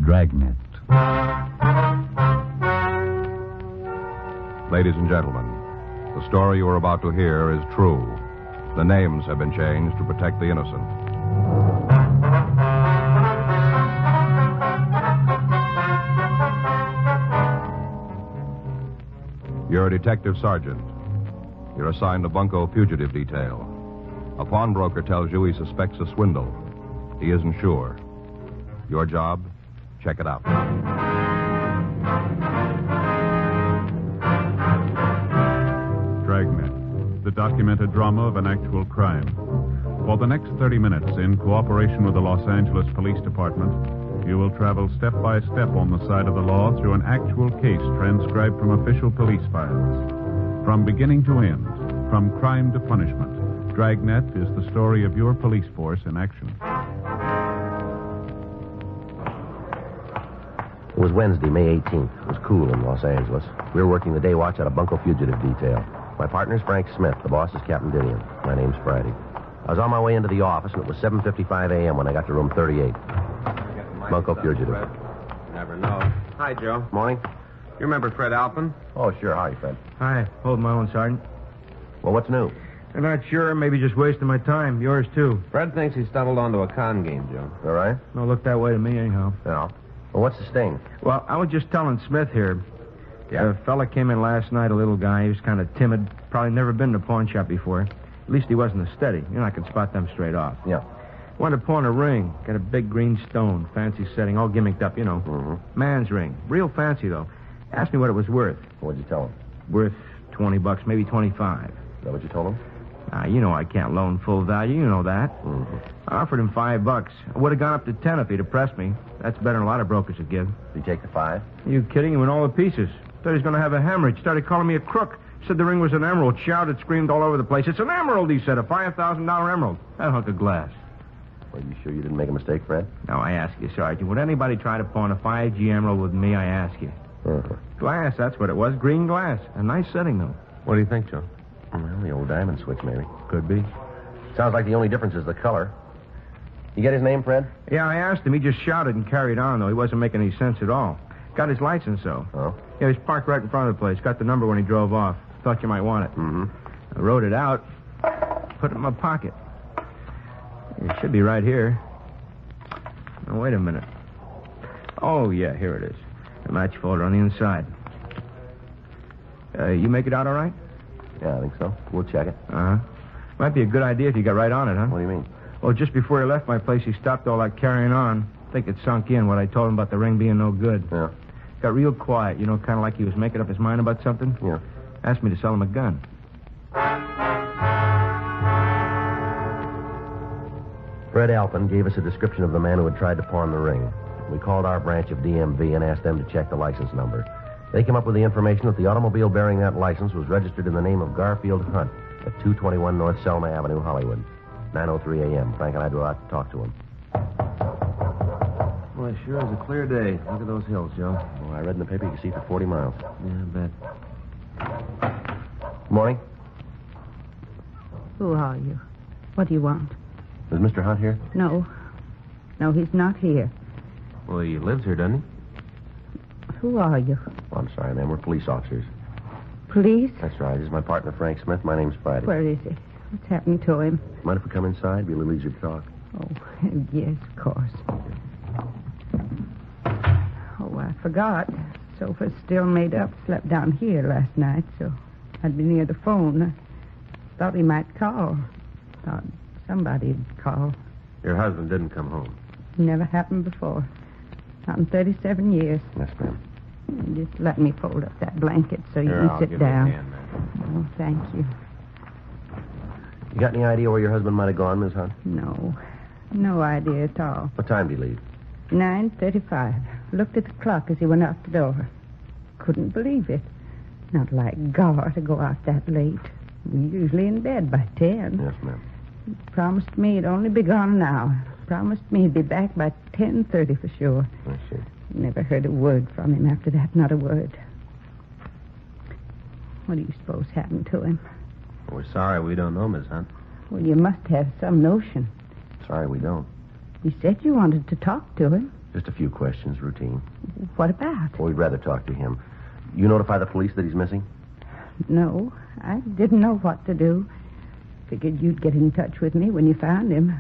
Dragnet. Ladies and gentlemen, the story you are about to hear is true. The names have been changed to protect the innocent. You're a detective sergeant. You're assigned a bunco fugitive detail. A pawnbroker tells you he suspects a swindle. He isn't sure. Your job? Check it out. Dragnet, the documented drama of an actual crime. For the next 30 minutes, in cooperation with the Los Angeles Police Department, you will travel step by step on the side of the law through an actual case transcribed from official police files. From beginning to end, from crime to punishment, Dragnet is the story of your police force in action. It was Wednesday, May 18th. It was cool in Los Angeles. We were working the day watch at a bunco fugitive detail. My partner's Frank Smith. The boss is Captain Didion. My name's Friday. I was on my way into the office, and it was 7:55 a.m. when I got to room 38. Bunco fugitive. Never know. Hi, Joe. Morning. You remember Fred Alpin? Oh, sure. Hi, Fred. Hi. Hold my own, Sergeant. Well, what's new? I'm not sure. Maybe just wasting my time. Yours, too. Fred thinks he stumbled onto a con game, Joe. All right? Don't look that way to me, anyhow. No. Well, what's the sting? Well, I was just telling Smith here. Yeah? A fella came in last night, a little guy. He was kind of timid. Probably never been to a pawn shop before. At least he wasn't a steady. You know, I can spot them straight off. Yeah. Wanted to pawn a ring. Got a big green stone. Fancy setting. All gimmicked up, you know. Mm-hmm. Man's ring. Real fancy, though. Asked me what it was worth. What'd you tell him? Worth $20, maybe 25. Is that what you told him? You know I can't loan full value. You know that. Mm-hmm. I offered him $5. I would have gone up to 10 if he'd have pressed me. That's better than a lot of brokers would give. Did you take the 5? Are you kidding? He went all to pieces. Thought he was going to have a hemorrhage. Started calling me a crook. Said the ring was an emerald. Shouted, screamed all over the place. It's an emerald, he said. A $5,000 emerald. That hunk of glass. Are you sure you didn't make a mistake, Fred? Now, I ask you, Sergeant, would anybody try to pawn a 5G emerald with me? I ask you. Uh-huh. Glass, that's what it was. Green glass. A nice setting, though. What do you think, Joe? Well, the old diamond switch, maybe. Could be. Sounds like the only difference is the color. You get his name, Fred? Yeah, I asked him. He just shouted and carried on, though. He wasn't making any sense at all. Got his license, though. Oh? Yeah, he was parked right in front of the place. Got the number when he drove off. Thought you might want it. Mm-hmm. I wrote it out. Put it in my pocket. It should be right here. Oh, wait a minute. Oh, yeah, here it is. A match folder on the inside. You make it out all right? Yeah, I think so. We'll check it. Uh-huh. Might be a good idea if you got right on it, huh? What do you mean? Well, just before he left my place, he stopped all that carrying on. I think it sunk in what I told him about the ring being no good. Yeah. Got real quiet, you know, kind of like he was making up his mind about something. Yeah. Asked me to sell him a gun. Fred Alpin gave us a description of the man who had tried to pawn the ring. We called our branch of DMV and asked them to check the license number. They came up with the information that the automobile bearing that license was registered in the name of Garfield Hunt at 221 North Selma Avenue, Hollywood. 9:03 a.m. Frank and I drove out to talk to him. Well, it sure is a clear day. Look at those hills, Joe. Well, I read in the paper you can see for 40 miles. Yeah, I bet. Morning. Who are you? What do you want? Is Mr. Hunt here? No. No, he's not here. Well, he lives here, doesn't he? Who are you? Oh, I'm sorry, ma'am. We're police officers. Police? That's right. This is my partner, Frank Smith. My name's Friday. Where is he? What's happened to him? Mind if we come inside? It'd be a little easier to talk. Oh, yes, of course. Oh, I forgot. Sofa's still made up. Slept down here last night, so I'd be near the phone. I thought he might call. Thought somebody'd call. Your husband didn't come home. Never happened before. Not in 37 years. Yes, ma'am. Just let me fold up that blanket so you Here, can I'll sit give you a down. hand, man. Oh, thank you. You got any idea where your husband might have gone, Miss Hunt? No. No idea at all. What time did he leave? 9:35. Looked at the clock as he went out the door. Couldn't believe it. Not like Gar to go out that late. We're usually in bed by 10. Yes, ma'am. Promised me he'd only be gone an hour. Promised me he'd be back by 10:30 for sure. I see. Never heard a word from him after that, not a word. What do you suppose happened to him? We're sorry we don't know, Miss Hunt. Well, you must have some notion. Sorry, we don't. You said you wanted to talk to him. Just a few questions, routine. What about? Well, we'd rather talk to him. You notify the police that he's missing? No, I didn't know what to do. Figured you'd get in touch with me when you found him.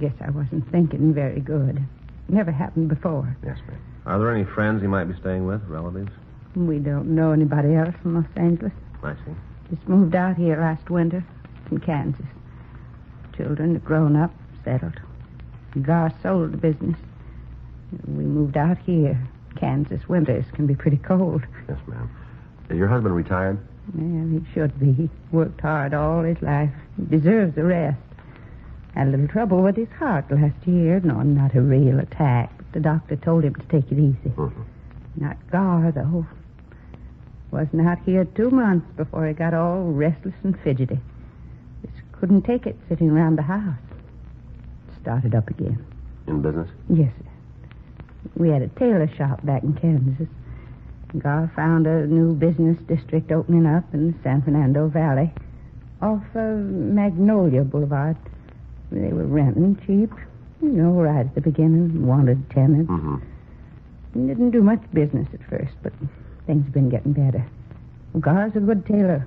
Guess I wasn't thinking very good. Never happened before. Yes, ma'am. Are there any friends he might be staying with, relatives? We don't know anybody else in Los Angeles. I see. Just moved out here last winter from Kansas. Children are grown up, settled. Gar sold the business. We moved out here. Kansas winters can be pretty cold. Yes, ma'am. Is your husband retired? Well, he should be. He worked hard all his life. He deserves a rest. Had a little trouble with his heart last year. No, not a real attack, but the doctor told him to take it easy. Mm-hmm. Not Gar, though. Wasn't out here 2 months before he got all restless and fidgety. Just couldn't take it sitting around the house. Started up again. In business? Yes, sir. We had a tailor shop back in Kansas. Gar found a new business district opening up in the San Fernando Valley off of Magnolia Boulevard. They were renting cheap, right at the beginning, wanted tenants. Mm-hmm. Didn't do much business at first, but things have been getting better. Gar's a good tailor.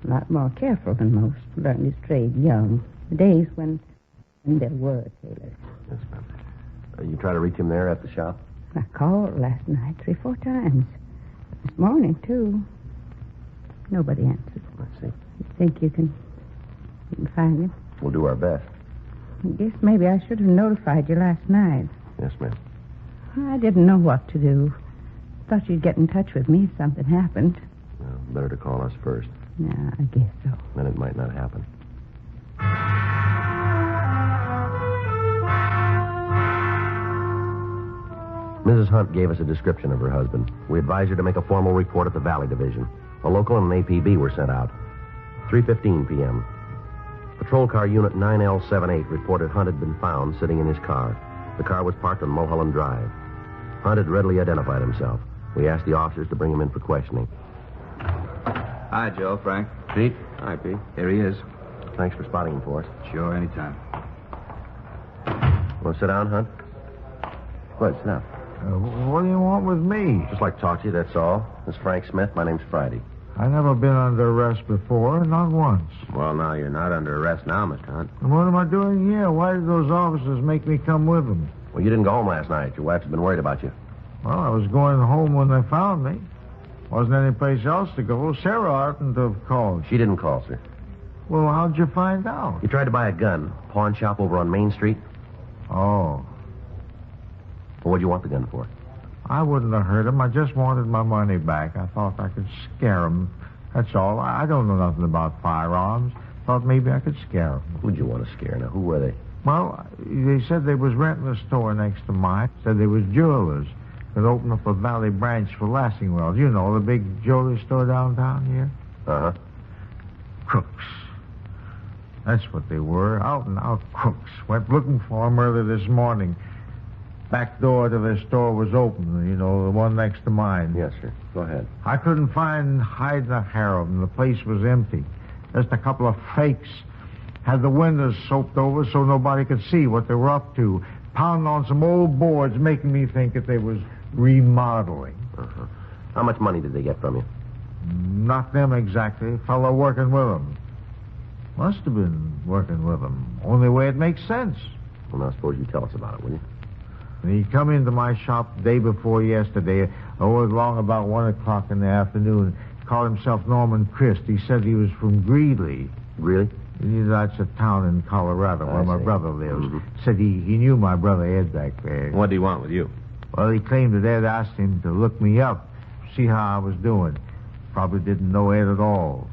A lot more careful than most. Learned his trade young. The days when there were tailors. Yes, ma'am. You try to reach him there at the shop? I called last night 3-4 times. This morning, too. Nobody answered. I see. You think you can find him? We'll do our best. I guess maybe I should have notified you last night. Yes, ma'am. I didn't know what to do. Thought you'd get in touch with me if something happened. Well, better to call us first. Yeah, I guess so. Then it might not happen. Mrs. Hunt gave us a description of her husband. We advised her to make a formal report at the Valley Division. A local and an APB were sent out. 3:15 p.m. Patrol car unit 9L78 reported Hunt had been found sitting in his car. The car was parked on Mulholland Drive. Hunt had readily identified himself. We asked the officers to bring him in for questioning. Hi, Joe. Frank. Pete? Hi, Pete. Here he is. Thanks for spotting him for us. Sure, anytime. Want to sit down, Hunt? Go ahead, sit down. What do you want with me? Just like to talk to you, that's all. This is Frank Smith. My name's Friday. I never been under arrest before, not once. Well, now, you're not under arrest now, Mr. Hunt. And what am I doing here? Why did those officers make me come with them? Well, you didn't go home last night. Your wife's been worried about you. Well, I was going home when they found me. Wasn't any place else to go. Sarah oughtn't to have called. She didn't call, sir. Well, how'd you find out? You tried to buy a gun. Pawn shop over on Main Street. Oh, Well, what'd you want the gun for? I wouldn't have hurt him. I just wanted my money back. I thought I could scare him. That's all. I don't know nothing about firearms. Thought maybe I could scare him. Who'd you want to scare? Now, who were they? Well, they said they was renting a store next to mine. Said they was jewelers. That opened up a Valley branch for Lassingwells. You know, the big jewelry store downtown here. Uh-huh. Crooks. That's what they were. Out and out crooks. Went looking for them early this morning. Back door to their store was open. You know, the one next to mine. Yes, sir. Go ahead. I couldn't find hide nor hair of them. The place was empty. Just a couple of fakes. Had the windows soaped over so nobody could see what they were up to. Pounding on some old boards, making me think that they was remodeling. Uh-huh. How much money did they get from you? Not them exactly. Fellow working with them. Must have been working with them. Only way it makes sense. Well, now, suppose you tell us about it, will you? And he come into my shop day before yesterday, along about 1 o'clock in the afternoon. Called himself Norman Christ. He said he was from Greeley. Really? That's a town in Colorado where my brother lives. Mhm. Said he knew my brother Ed back there. What do you want with you? Well, he claimed that Ed asked him to look me up, see how I was doing. Probably didn't know Ed at all.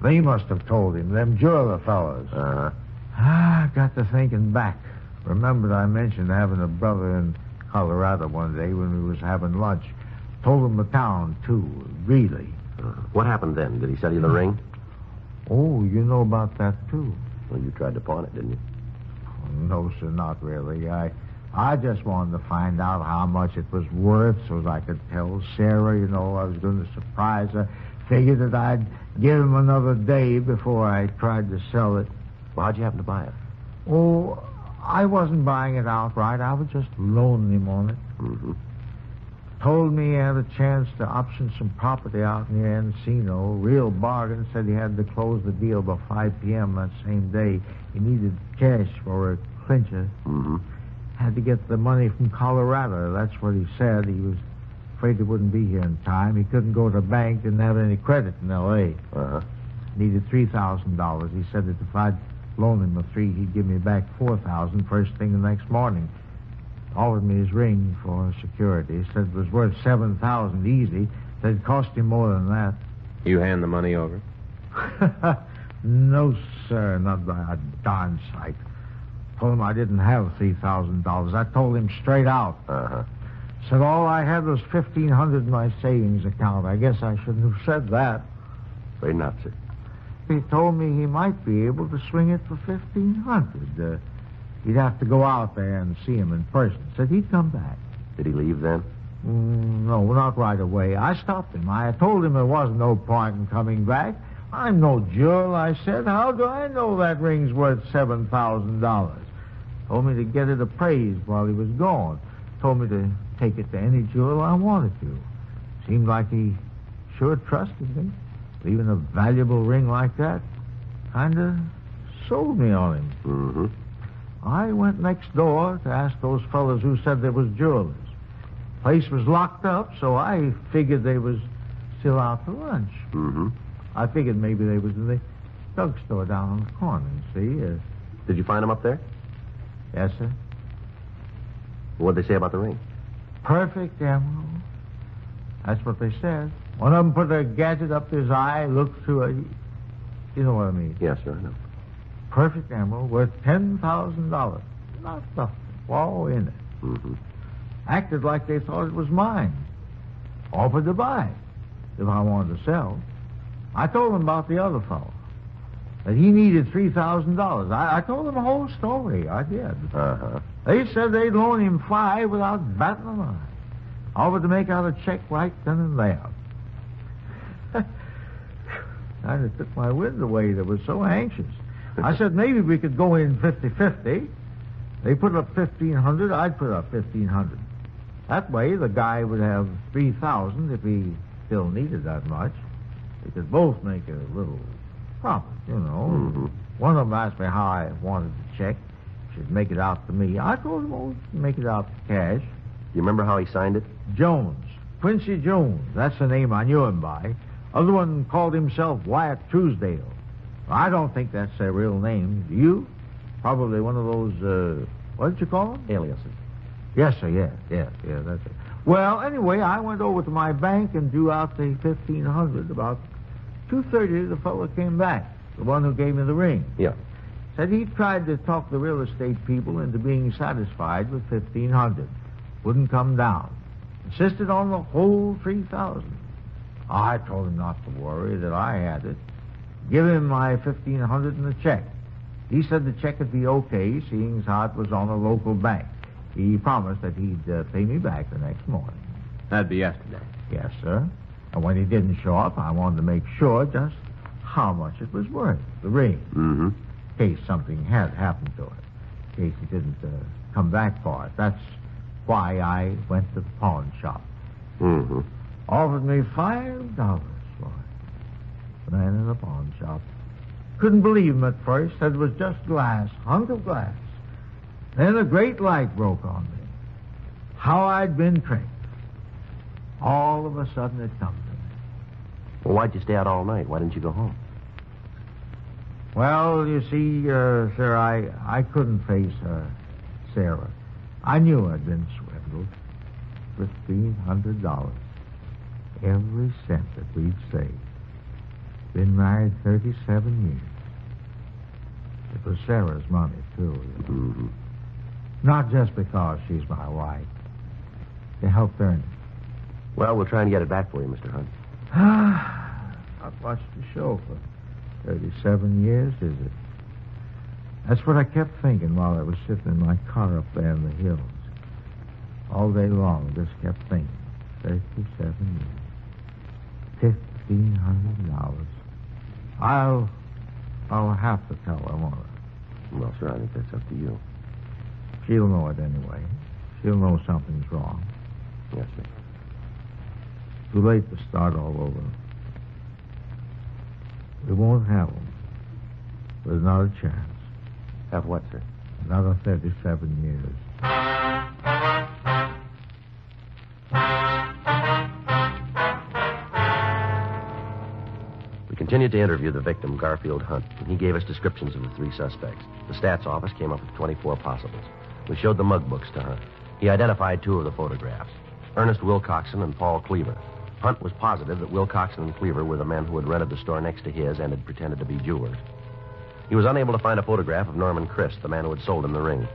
They must have told him, them jeweler fellows. Uh-huh. I got to thinking back. Remembered I mentioned having a brother in Colorado one day when we was having lunch. Told him the town, too, Greeley. What happened then? Did he sell you the ring? Oh, you know about that, too. Well, you tried to pawn it, didn't you? No, sir, not really. I just wanted to find out how much it was worth so as I could tell Sarah, I was going to surprise her. Figured that I'd give him another day before I tried to sell it. Well, how'd you happen to buy it? Oh, I wasn't buying it outright. I was just loaning him on it. Mm-hmm. Told me he had a chance to option some property out near Encino. Real bargain. Said he had to close the deal by 5 p.m. that same day. He needed cash for a clincher. Mm-hmm. Had to get the money from Colorado. That's what he said. He was afraid he wouldn't be here in time. He couldn't go to the bank. Didn't have any credit in L.A. Uh-huh. Needed $3,000. He said that if I'd loan him $3,000, he'd give me back $4,000 first thing the next morning. Offered me his ring for security. He said it was worth $7,000 easy. Said it cost him more than that. You hand the money over? No, sir, not by a darn sight. Told him I didn't have $3,000. I told him straight out. Uh-huh. Said all I had was $1,500 in my savings account. I guess I shouldn't have said that. Afraid not, sir. He told me he might be able to swing it for $1,500. He'd have to go out there and see him in person. Said he'd come back. Did he leave then? No, not right away. I stopped him. I told him there wasn't no point in coming back. I'm no jewel, I said. How do I know that ring's worth $7,000? Told me to get it appraised while he was gone. Told me to take it to any jeweler I wanted to. Seemed like he sure trusted me. Leaving a valuable ring like that kind of sold me on him. Mm-hmm. I went next door to ask those fellas who said there was jewelers. Place was locked up, so I figured they was still out for lunch. Mm-hmm. I figured maybe they was in the drugstore down on the corner, see? Did you find him up there? Yes, sir. What'd they say about the ring? Perfect emerald. That's what they said. One of them put a gadget up his eye, looked through it. You know what I mean? Yes, sir, I know. Perfect emerald worth $10,000. Not the flaw in it. Mm-hmm. Acted like they thought it was mine. Offered to buy if I wanted to sell. I told them about the other fellow. That he needed $3,000. I told them the whole story. I did. Uh-huh. They said they'd loan him $5,000 without batting an eye. Offered to make out a check right then and there. Kind of took my wind away. They were so anxious. I said maybe we could go in 50-50. They put up $1,500. I'd put up $1,500. That way, the guy would have $3,000 if he still needed that much. They could both make a little profit, you know. Mm-hmm. One of them asked me how I wanted the check. Should make it out to me. I told him, oh, make it out to cash. You remember how he signed it? Jones. Quincy Jones. That's the name I knew him by. Other one called himself Wyatt Truesdale. I don't think that's their real name. Do you? Probably one of those, what did you call them? Aliases. Yes, sir, yeah, that's it. Well, anyway, I went over to my bank and drew out the $1,500. About 2:30, the fellow came back, the one who gave me the ring. Yeah. Said he tried to talk the real estate people into being satisfied with $1,500. Wouldn't come down. Insisted on the whole $3,000. I told him not to worry, that I had it. Give him my $1,500 in the check. He said the check would be okay, seeing as how it was on a local bank. He promised that he'd pay me back the next morning. That'd be yesterday. Yes, sir. And when he didn't show up, I wanted to make sure just how much it was worth, the ring. Mm-hmm. In case something had happened to it. In case he didn't come back for it. That's why I went to the pawn shop. Mm-hmm. Offered me $5 for it. The man in the pawn shop. Couldn't believe him at first. Said it was just glass, hunk of glass. Then a great light broke on me. How I'd been tricked. All of a sudden it come to me. Well, why'd you stay out all night? Why didn't you go home? Well, you see, sir, I couldn't face Sarah. I knew I'd been swindled. $1,500. Every cent that we'd saved. Been married 37 years. It was Sarah's money, too. You know. Mm-hmm. Not just because she's my wife. They helped earn it. Well, we'll try and get it back for you, Mr. Hunt. Not much to show for 37 years, is it? That's what I kept thinking while I was sitting in my car up there in the hills. All day long, just kept thinking. 37 years. $1,500. I'll have to tell her, won't I? Well, sir, I think that's up to you. She'll know it anyway. She'll know something's wrong. Yes, sir. Too late to start all over. We won't have them. There's not a chance. Have what, sir? Another 37 years. We continued to interview the victim, Garfield Hunt, and he gave us descriptions of the three suspects. The stats office came up with 24 possibles. We showed the mug books to Hunt. He identified two of the photographs, Ernest Wilcoxon and Paul Cleaver. Hunt was positive that Wilcoxon and Cleaver were the men who had rented the store next to his and had pretended to be jewelers. He was unable to find a photograph of Norman Christ, the man who had sold him the ring.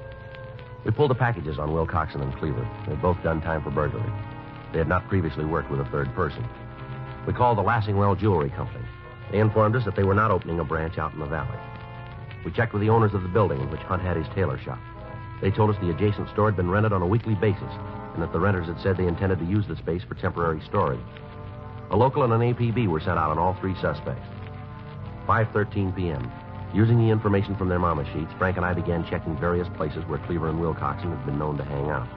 We pulled the packages on Wilcoxon and Cleaver. They had both done time for burglary. They had not previously worked with a third person. We called the Lassingwell Jewelry Company. They informed us that they were not opening a branch out in the valley. We checked with the owners of the building in which Hunt had his tailor shop. They told us the adjacent store had been rented on a weekly basis, and that the renters had said they intended to use the space for temporary storage. A local and an APB were sent out on all three suspects. 5:13 p.m. Using the information from their mama sheets, Frank and I began checking various places where Cleaver and Wilcoxon had been known to hang out.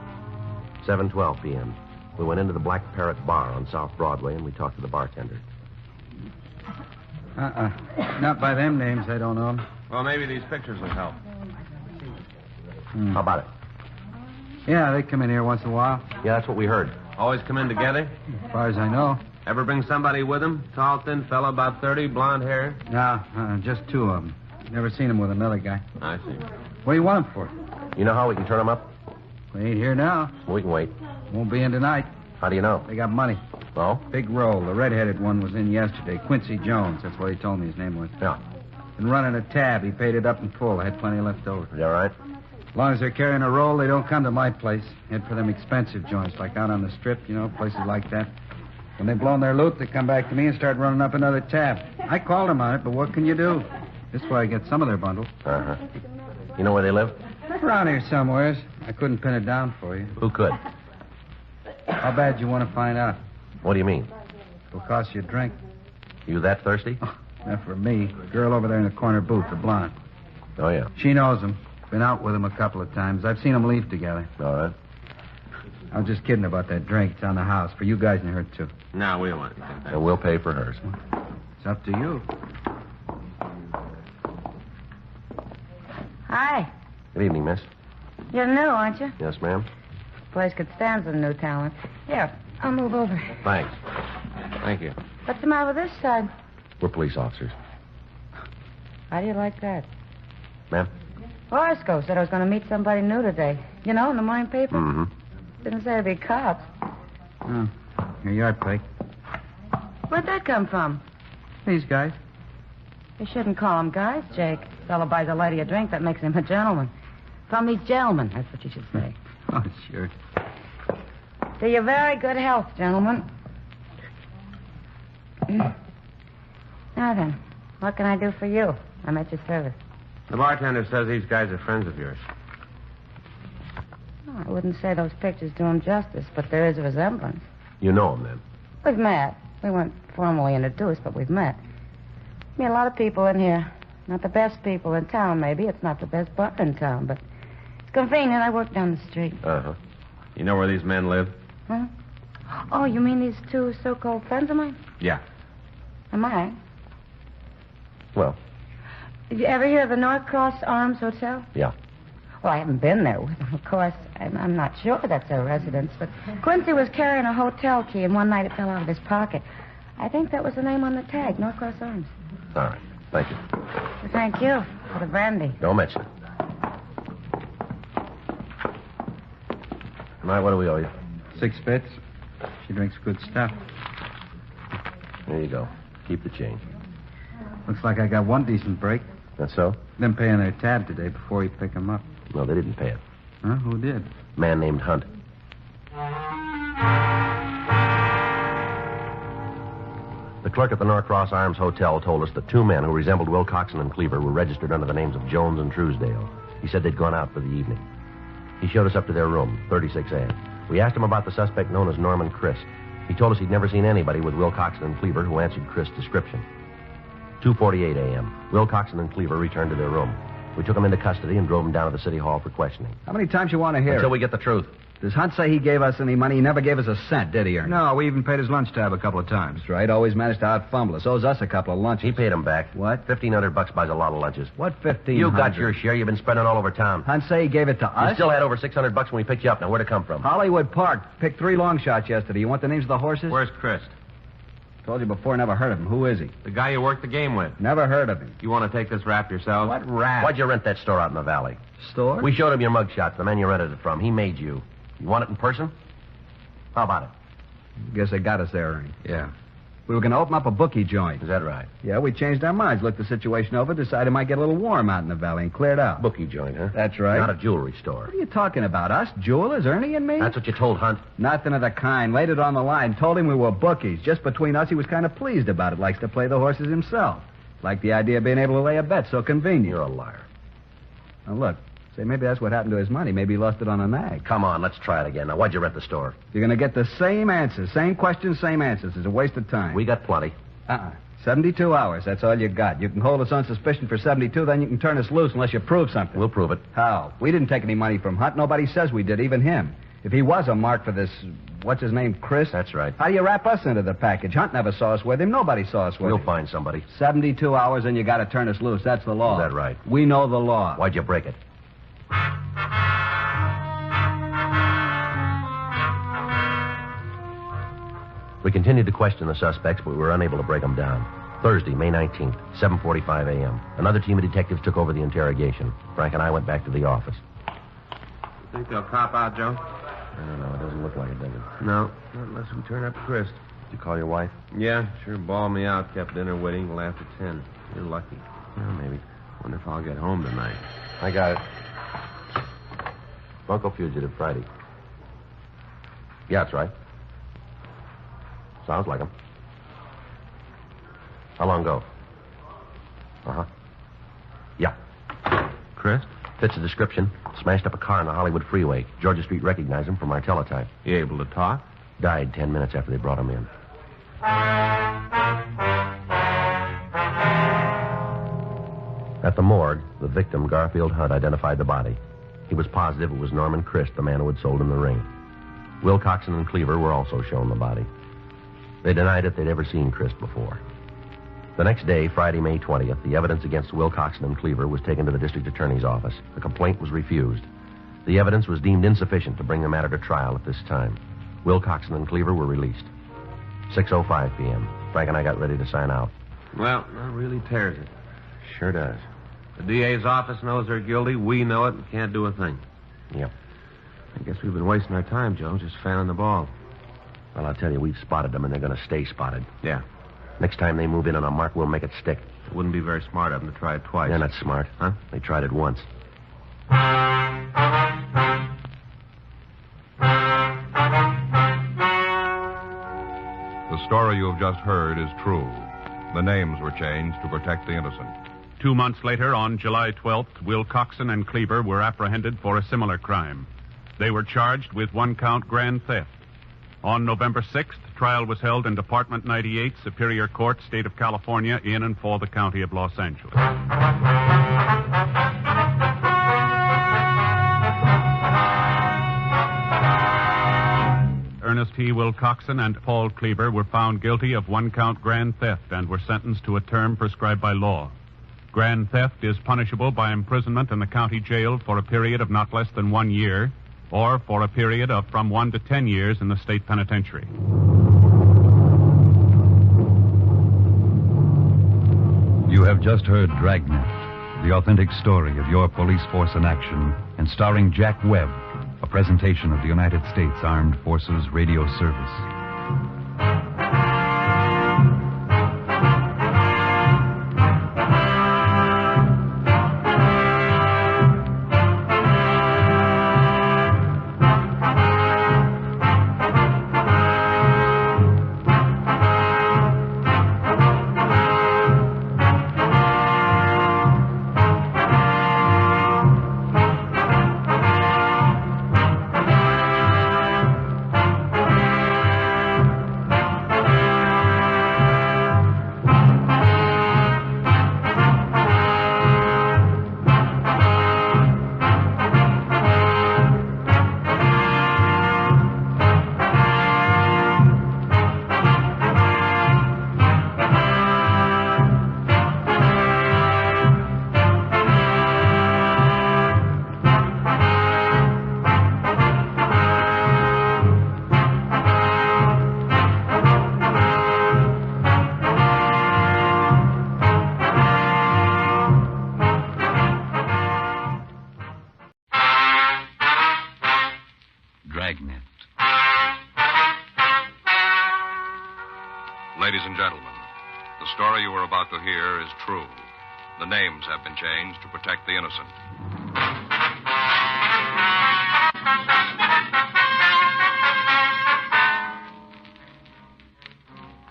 7:12 p.m. We went into the Black Parrot Bar on South Broadway, and we talked to the bartender. Not by them names, I don't know them. Well, maybe these pictures will help. How about it? Yeah, they come in here once in a while. Yeah, that's what we heard. Always come in together? As far as I know. Ever bring somebody with them? Tall, thin fella, about 30, blonde hair? No, just two of them. Never seen them with another guy. I see. What do you want them for? You know how we can turn them up? They ain't here now. We can wait. Won't be in tonight. How do you know? They got money. Oh? Big roll. The red-headed one was in yesterday. Quincy Jones. That's what he told me his name was. Yeah. Been running a tab. He paid it up in full. I had plenty left over. Is that right? As long as they're carrying a roll, they don't come to my place. Head for them expensive joints, like out on the strip, places like that. When they've blown their loot, they come back to me and start running up another tab. I called them on it, but what can you do? This way I get some of their bundle. Uh-huh. You know where they live? Around here somewheres. I couldn't pin it down for you. Who could? How bad you want to find out? What do you mean? It'll cost you a drink. You that thirsty? Not for me. The girl over there in the corner booth, the blonde. Oh, yeah. She knows him. Been out with him a couple of times. I've seen them leave together. All right. I was just kidding about that drink. It's on the house. For you guys and her, too. No, we don't want anything. And we'll pay for hers. It's up to you. Hi. Good evening, miss. You're new, aren't you? Yes, ma'am. Place could stand some new talent. Here, I'll move over. Thanks. Thank you. What's the matter with this side? We're police officers. How do you like that? Ma'am? Horoscope said I was going to meet somebody new today. In the morning paper? Mm-hmm. Didn't say it'd be cops. Oh, here you are, Peg. Where'd that come from? These guys. You shouldn't call them guys, Jake. Fellow buys a lady a drink, that makes him a gentleman. From these gentlemen, that's what you should say. Oh, sure. To your very good health, gentlemen. Now then, what can I do for you? I'm at your service. The bartender says these guys are friends of yours. Oh, I wouldn't say those pictures do them justice, but there is a resemblance. You know them, then? We've met. We weren't formally introduced, but we've met. I mean, a lot of people in here. Not the best people in town, maybe. It's not the best bar in town, but it's convenient. I work down the street. Uh-huh. You know where these men live? Huh? Oh, you mean these two so-called friends of mine? Yeah. Am I? Well, Did you ever hear of the North Cross Arms Hotel? yeah. Well, I haven't been there with them, of course. I'm not sure that's their residence, but Quincy was carrying a hotel key, and one night it fell out of his pocket. I think that was the name on the tag, North Cross Arms. All right. Thank you. Well, thank you for the brandy. Don't mention it. All right, what do we owe you? 6 bits. She drinks good stuff. There you go. Keep the change. Looks like I got one decent break. That's so? Them paying their tab today before you pick them up. No, they didn't pay it. Huh? Who did? Man named Hunt. The clerk at the Norcross Arms Hotel told us that two men who resembled Wilcoxon and Cleaver were registered under the names of Jones and Truesdale. He said they'd gone out for the evening. He showed us up to their room, 36A. We asked him about the suspect known as Norman Christ. He told us he'd never seen anybody with Wilcoxon and Cleaver who answered Christ's description. 2:48 a.m. Wilcoxon and Cleaver returned to their room. We took him into custody and drove him down to the city hall for questioning. How many times you want to hear Until it? we get the truth. Does Hunt say he gave us any money? He never gave us a cent, did he, Ernie? No, we even paid his lunch tab a couple of times. That's right. Always managed to out-fumble us. Owes us a couple of lunches. He paid him back. What? $1,500 buys a lot of lunches. What 15? You got your share. You've been spending all over town. Hunt say he gave it to us? You still had over $600 when we picked you up. Now, where'd it come from? Hollywood Park. Picked 3 long shots yesterday. You want the names of the horses? Where's Chris? Told you before, never heard of him. Who is he? The guy you worked the game with. Never heard of him. You want to take this rap yourself? What rap? Why'd you rent that store out in the valley? Store? We showed him your mugshots, the man you rented it from. He made you. You want it in person? How about it? Guess they got us there, Ernie. Yeah. We were going to open up a bookie joint. Is that right? Yeah, we changed our minds, looked the situation over, decided it might get a little warm out in the valley, and cleared out. Bookie joint, huh? That's right. Not a jewelry store. What are you talking about? Us jewelers, Ernie and me? That's what you told Hunt. Nothing of the kind. Laid it on the line. Told him we were bookies. Just between us, he was kind of pleased about it. Likes to play the horses himself. Liked the idea of being able to lay a bet so convenient. You're a liar. Now, look. Say, maybe that's what happened to his money. Maybe he lost it on a nag. Come on, let's try it again. Now, why'd you rent the store? You're going to get the same answers. Same questions, same answers. It's a waste of time. We got plenty. 72 hours. That's all you got. You can hold us on suspicion for 72, then you can turn us loose unless you prove something. We'll prove it. How? We didn't take any money from Hunt. Nobody says we did, even him. If he was a mark for this, what's his name, Chris? That's right. How do you wrap us into the package? Hunt never saw us with him. Nobody saw us with him. We'll find somebody. 72 hours, and you got to turn us loose. That's the law. Is that right? We know the law. Why'd you break it? We continued to question the suspects, but we were unable to break them down. Thursday, May 19th, 7:45 a.m. Another team of detectives took over the interrogation. Frank and I went back to the office. You think they'll cop out, Joe? I don't know. It doesn't look like it, does it? No, not unless we turn up Chris. Did you call your wife? Yeah, sure bawled me out. Kept dinner waiting till after 10. You're lucky. Yeah, maybe. Wonder if I'll get home tonight. I got it. Bunko fugitive Friday. Yeah, that's right. Sounds like him. How long ago? Uh-huh. Yeah. Chris? Fits the description. Smashed up a car on the Hollywood freeway. Georgia Street recognized him from our teletype. You able to talk? Died 10 minutes after they brought him in. At the morgue, the victim, Garfield Hunt, identified the body. He was positive it was Norman Christ, the man who had sold him the ring. Wilcoxon and Cleaver were also shown the body. They denied it they'd ever seen Christ before. The next day, Friday, May 20th, the evidence against Wilcoxon and Cleaver was taken to the district attorney's office. The complaint was refused. The evidence was deemed insufficient to bring the matter to trial at this time. Wilcoxon and Cleaver were released. 6:05 p.m. Frank and I got ready to sign out. Well, that really tears it. Sure does. The DA's office knows they're guilty. We know it and can't do a thing. Yep. I guess we've been wasting our time, Joe, just fanning the ball. Well, I'll tell you, we've spotted them, and they're going to stay spotted. Yeah. Next time they move in on a mark, we'll make it stick. It wouldn't be very smart of them to try it twice. They're not smart. Huh? They tried it once. The story you have just heard is true. The names were changed to protect the innocent. 2 months later, on July 12th, Wilcoxon and Cleaver were apprehended for a similar crime. They were charged with 1-count grand theft. On November 6th, trial was held in Department 98, Superior Court, State of California, in and for the County of Los Angeles. Ernest T. Wilcoxon and Paul Cleaver were found guilty of 1-count grand theft and were sentenced to a term prescribed by law. Grand theft is punishable by imprisonment in the county jail for a period of not less than 1 year, or for a period of from 1 to 10 years in the state penitentiary. You have just heard Dragnet, the authentic story of your police force in action, and starring Jack Webb, a presentation of the United States Armed Forces Radio Service. Dragnet. Ladies and gentlemen, the story you are about to hear is true. The names have been changed to protect the innocent.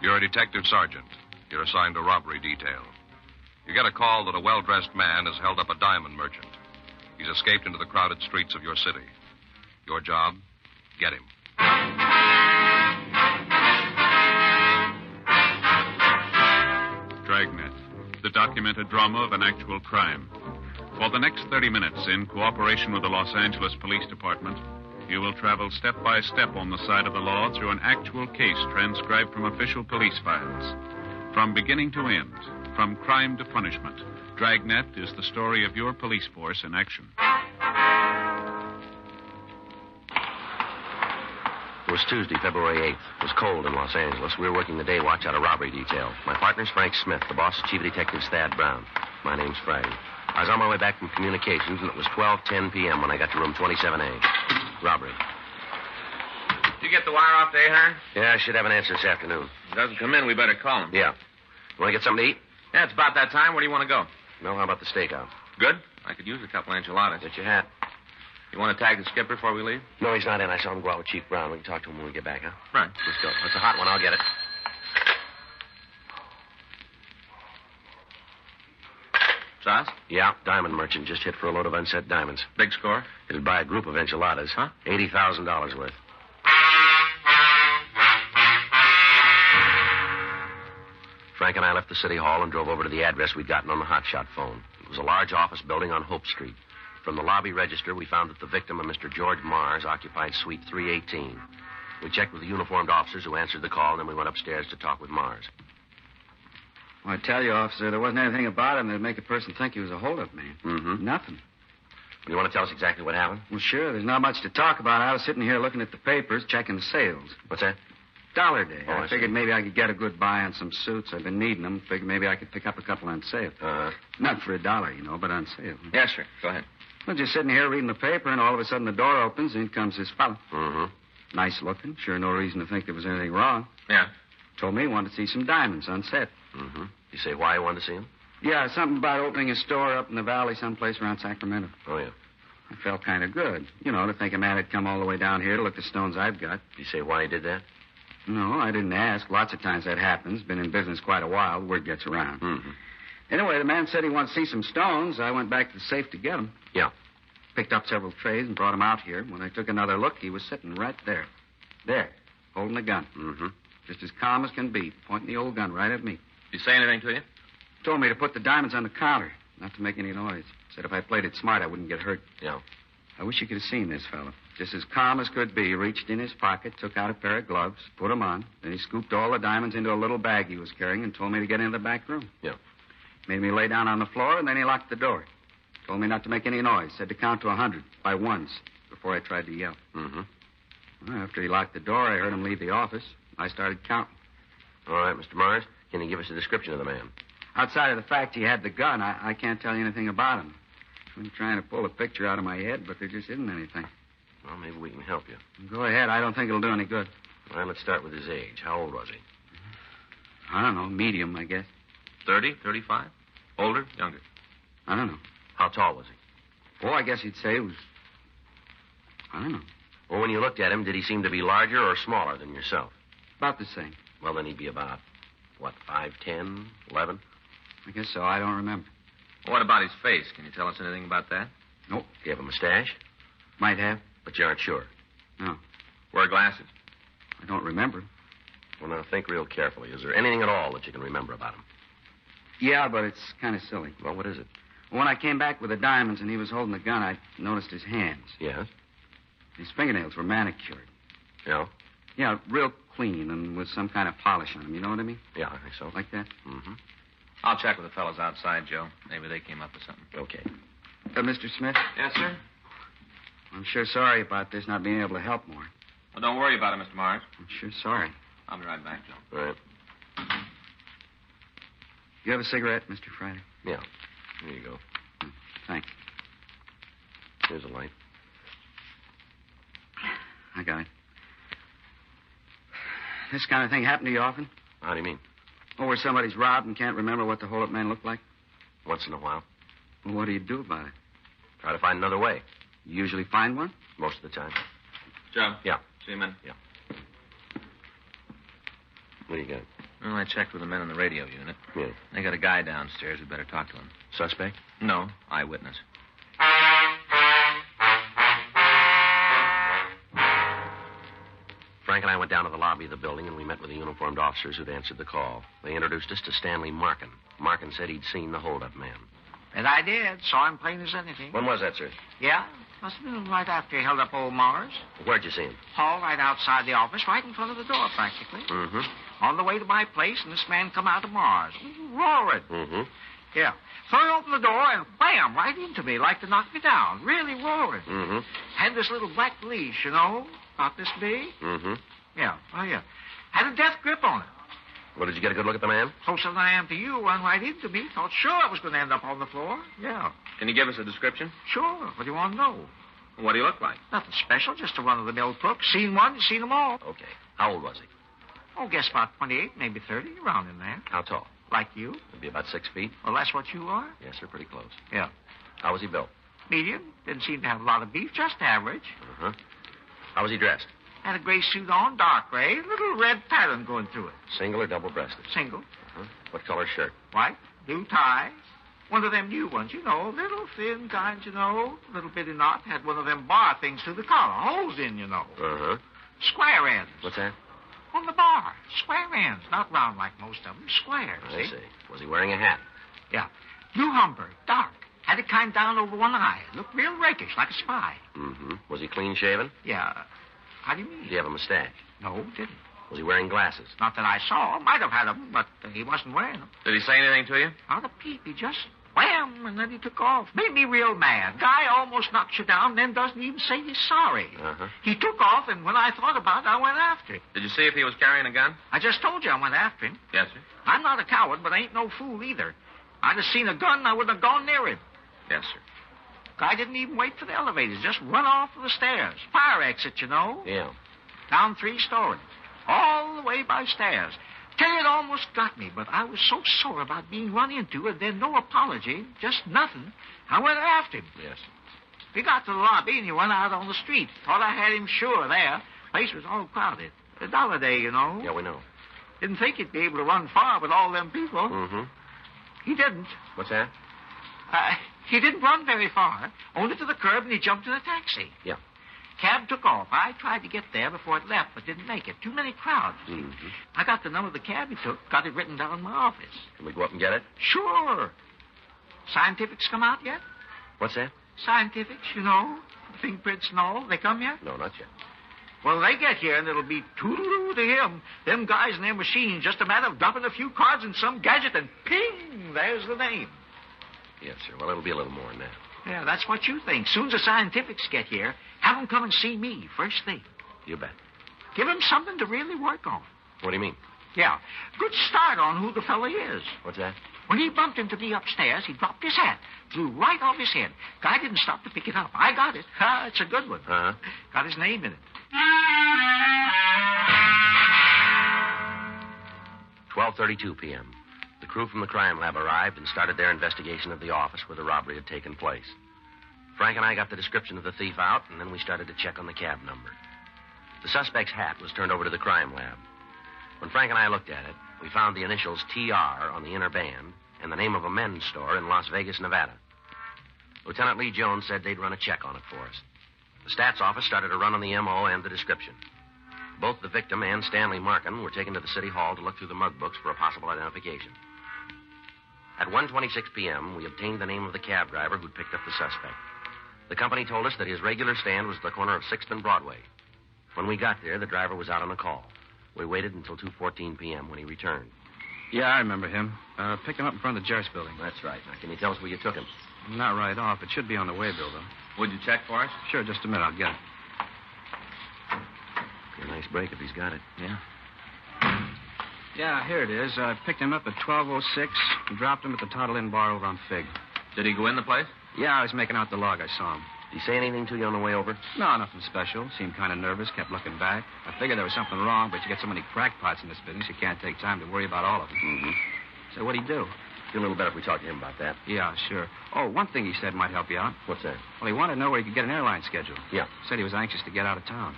You're a detective sergeant. You're assigned to robbery detail. You get a call that a well-dressed man has held up a diamond merchant. He's escaped into the crowded streets of your city. Your job? Get him. Dragnet, the documented drama of an actual crime. For the next 30 minutes, in cooperation with the Los Angeles Police Department, you will travel step by step on the side of the law through an actual case transcribed from official police files. From beginning to end, from crime to punishment, Dragnet is the story of your police force in action. It was Tuesday, February 8th. It was cold in Los Angeles. We were working the day watch out of robbery detail. My partner's Frank Smith. The boss is Chief Detective Thad Brown. My name's Friday. I was on my way back from communications, and it was 12:10 p.m. when I got to room 27A. Robbery. Did you get the wire off to Ahern? Yeah, I should have an answer this afternoon. If he doesn't come in, we better call him. Yeah. You want to get something to eat? Yeah, it's about that time. Where do you want to go? No, how about the stakeout? Good. I could use a couple enchiladas. Get your hat. You want to tag the skipper before we leave? No, he's not in. I saw him go out with Chief Brown. We can talk to him when we get back, huh? Right. Let's go. That's a hot one. I'll get it. Sauce? Yeah, diamond merchant just hit for a load of unset diamonds. Big score? It'd buy a group of enchiladas. Huh? $80,000 worth. Frank and I left the city hall and drove over to the address we'd gotten on the hotshot phone. It was a large office building on Hope Street. From the lobby register, we found that the victim, a Mr. George Mars, occupied suite 318. We checked with the uniformed officers who answered the call, and then we went upstairs to talk with Mars. Well, I tell you, officer, there wasn't anything about him that'd make a person think he was a hold-up man. Mm-hmm. Nothing. You want to tell us exactly what happened? Well, sure. There's not much to talk about. I was sitting here looking at the papers, checking the sales. What's that? Dollar Day. Oh, I I figured see. maybe I could get a good buy on some suits. I've been needing them. Figured maybe I could pick up a couple on sale. Uh-huh. Not for $1, you know, but on sale. Yeah, sure. Go ahead. Well, just sitting here reading the paper, and all of a sudden the door opens, and in comes this fellow. Mm-hmm. Nice looking. Sure no reason to think there was anything wrong. Yeah. Told me he wanted to see some diamonds on set. Mm-hmm. You say why you wanted to see him? Yeah, something about opening a store up in the valley someplace around Sacramento. Oh, yeah. I felt kind of good. You know, to think a man had come all the way down here to look at the stones I've got. You say why he did that? No, I didn't ask. Lots of times that happens. Been in business quite a while. Word gets around. Mm-hmm. Anyway, the man said he wanted to see some stones. I went back to the safe to get them. Yeah. Picked up several trays and brought them out here. When I took another look, he was sitting right there. There, holding a gun. Mm-hmm. Just as calm as can be, pointing the old gun right at me. Did he say anything to you? Told me to put the diamonds on the counter, not to make any noise. Said if I played it smart, I wouldn't get hurt. Yeah. I wish you could have seen this fellow. Just as calm as could be, reached in his pocket, took out a pair of gloves, put them on. Then he scooped all the diamonds into a little bag he was carrying and told me to get into the back room. Yeah. Made me lay down on the floor, and then he locked the door. Told me not to make any noise. Said to count to 100 by ones before I tried to yell. Mm-hmm. Well, after he locked the door, I heard him leave the office. I started counting. All right, Mr. Mars, can you give us a description of the man? Outside of the fact he had the gun, I can't tell you anything about him. I'm trying to pull a picture out of my head, but there just isn't anything. Well, maybe we can help you. Go ahead. I don't think it'll do any good. All right, let's start with his age. How old was he? I don't know. Medium, I guess. 30, 35? Older, younger? I don't know. How tall was he? Oh, I guess he'd say he was... I don't know. Well, when you looked at him, did he seem to be larger or smaller than yourself? About the same. Well, then he'd be about, 5'10", 11? I guess so. I don't remember. What about his face? Can you tell us anything about that? Nope. Do you have a mustache? Might have. But you aren't sure. No. Wear glasses? I don't remember. Well, now, think real carefully. Is there anything at all that you can remember about him? Yeah, but it's kind of silly. Well, what is it? When I came back with the diamonds and he was holding the gun, I noticed his hands. Yes? His fingernails were manicured. Yeah? Yeah, real clean and with some kind of polish on them. You know what I mean? Yeah, I think so. Like that? Mm-hmm. I'll check with the fellows outside, Joe. Maybe they came up with something. Okay. Mr. Smith? Yes, sir? I'm sure sorry about this not being able to help more. Well, don't worry about it, Mr. Mars. I'm sure sorry. I'll be right back, Joe. All right. You have a cigarette, Mr. Friday? Yeah. Here you go. Thanks. Here's a light. I got it. This kind of thing happen to you often? How do you mean? Oh, where somebody's robbed and can't remember what the hold-up man looked like? Once in a while. Well, what do you do about it? Try to find another way. You usually find one? Most of the time. Joe? Yeah. See you, man? Yeah. What do you got? Well, I checked with the men in the radio unit. Yeah. They got a guy downstairs. We better talk to him. Suspect? No, eyewitness. Frank and I went down to the lobby of the building, and we met with the uniformed officers who'd answered the call. They introduced us to Stanley Markin. Markin said he'd seen the hold-up man. And I did. Saw him plain as anything. When was that, sir? Yeah? Must have been right after he held up old Mars. Where'd you see him? Hall right outside the office, right in front of the door, practically. Mm-hmm. On the way to my place, and this man come out of Mars. Roaring. Mm-hmm. Yeah. Threw open the door and wham, right into me, like to knock me down. Really roaring. Mm-hmm. Had this little black leash, you know, about this big. Mm-hmm. Yeah. Oh, yeah. Had a death grip on it. Well, did you get a good look at the man? Closer than I am to you, run right into me. Thought sure I was going to end up on the floor. Yeah. Can you give us a description? Sure. What do you want to know? What do you look like? Nothing special, just a run-of-the-mill crook. Seen one, seen them all. Okay. How old was he? Oh, guess about 28, maybe 30, around in there. How tall? Like you. Maybe about 6 feet. Well, that's what you are? Yes, sir, pretty close. Yeah. How was he built? Medium. Didn't seem to have a lot of beef, just average. Uh-huh. How was he dressed? Had a gray suit on, dark gray, little red pattern going through it. Single or double-breasted? Single. Uh-huh. What color shirt? White, blue tie. One of them new ones, you know, little thin kinds, you know, little bitty knot. Had one of them bar things through the collar, holes in, you know. Uh-huh. Square ends. What's that? On the bar. Square ends, not round like most of them. Square, I see. Was he wearing a hat? Yeah. Blue Humber, dark. Had it kind down over one eye. Looked real rakish, like a spy. Mm-hmm. Was he clean-shaven? Yeah. How do you mean? Did he have a mustache? No, didn't. Was he wearing glasses? Not that I saw. Might have had them, but he wasn't wearing them. Did he say anything to you? Not a peep. He just wham, and then he took off. Made me real mad. Guy almost knocks you down, then doesn't even say he's sorry. Uh-huh. He took off, and when I thought about it, I went after him. Did you see if he was carrying a gun? I just told you I went after him. Yes, sir. I'm not a coward, but I ain't no fool either. I'd have seen a gun, I wouldn't have gone near him. Yes, sir. Guy didn't even wait for the elevators. Just run off of the stairs. Fire exit, you know. Yeah. Down 3 stories. All the way by stairs. Tell you, it almost got me, but I was so sore about being run into, and then no apology, just nothing. I went after him. Yes. We got to the lobby, and he went out on the street. Thought I had him sure there. Place was all crowded. A dollar day, you know. Yeah, we know. Didn't think he'd be able to run far with all them people. Mm-hmm. He didn't. What's that? He didn't run very far. Only to the curb, and he jumped in a taxi. Yeah. Cab took off. I tried to get there before it left, but didn't make it. Too many crowds. Mm-hmm. I got the number of the cab he took, got it written down in my office. Can we go up and get it? Sure. Scientifics come out yet? What's that? Scientifics, you know, fingerprints and all. They come yet? No, not yet. Well, they get here, and it'll be toodaloo to him. Them guys and their machines, just a matter of dropping a few cards in some gadget, and ping, there's the name. Yes, sir. Well, it'll be a little more than that. Yeah, that's what you think. Soon as the scientifics get here, have them come and see me, first thing. You bet. Give them something to really work on. What do you mean? Yeah, good start on who the fella is. What's that? When he bumped into me upstairs, he dropped his hat, flew right off his head. Guy didn't stop to pick it up. I got it. It's a good one. Uh-huh. Got his name in it. 12:32 p.m. The crew from the crime lab arrived and started their investigation of the office where the robbery had taken place. Frank and I got the description of the thief out, and then we started to check on the cab number. The suspect's hat was turned over to the crime lab. When Frank and I looked at it, we found the initials TR on the inner band and the name of a men's store in Las Vegas, Nevada. Lieutenant Lee Jones said they'd run a check on it for us. The stats office started a run on the M.O. and the description. Both the victim and Stanley Markin were taken to the city hall to look through the mug books for a possible identification. At 1:26 p.m., we obtained the name of the cab driver who'd picked up the suspect. The company told us that his regular stand was at the corner of 6th and Broadway. When we got there, the driver was out on a call. We waited until 2:14 p.m. when he returned. Yeah, I remember him. Picked him up in front of the Jarris building. That's right. Now, can you tell us where you took him? Not right off. It should be on the way, Bill, though. Would you check for us? Sure, just a minute. I'll get it. Be a nice break if he's got it. Yeah. Yeah, here it is. I picked him up at 12:06 and dropped him at the Toddle Inn bar over on Fig. Did he go in the place? Yeah, I was making out the log. I saw him. Did he say anything to you on the way over? No, nothing special. Seemed kind of nervous, kept looking back. I figured there was something wrong, but you get so many crackpots in this business, you can't take time to worry about all of them. Mm-hmm. So what'd he do? Feel a little better if we talk to him about that. Yeah, sure. Oh, one thing he said might help you out. What's that? Well, he wanted to know where he could get an airline schedule. Yeah. Said he was anxious to get out of town.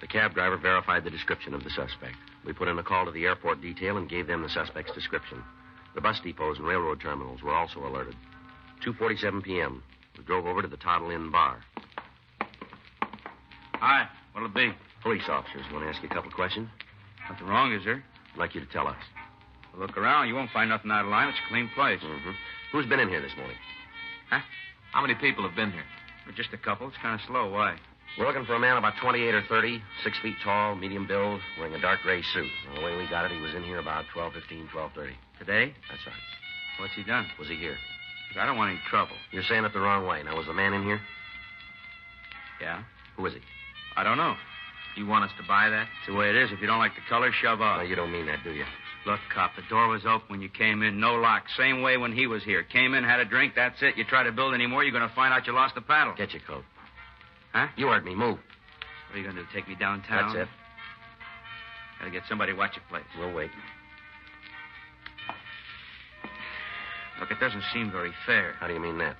The cab driver verified the description of the suspect. We put in a call to the airport detail and gave them the suspect's description. The bus depots and railroad terminals were also alerted. 2:47 p.m. We drove over to the Toddle Inn bar. Hi. What'll it be? Police officers. Want to ask you a couple of questions? Nothing wrong, is there? I'd like you to tell us. Look around. You won't find nothing out of line. It's a clean place. Mm-hmm. Who's been in here this morning? Huh? How many people have been here? Just a couple. It's kind of slow. Why? We're looking for a man about 28 or 30, 6 feet tall, medium build, wearing a dark gray suit. Now, the way we got it, he was in here about 12:15, 12:30. Today? That's right. What's he done? Was he here? I don't want any trouble. You're saying it the wrong way. Now, was the man in here? Yeah? Who is he? I don't know. You want us to buy that? It's the way it is. If you don't like the color, shove off. No, you don't mean that, do you? Look, cop, the door was open when you came in. No lock. Same way when he was here. Came in, had a drink, that's it. You try to build any more, you're going to find out you lost the paddle. Get your coat. Huh? You heard me. Move. What are you going to do, take me downtown? That's it. Gotta get somebody to watch your place. We'll wait. Look, it doesn't seem very fair. How do you mean that?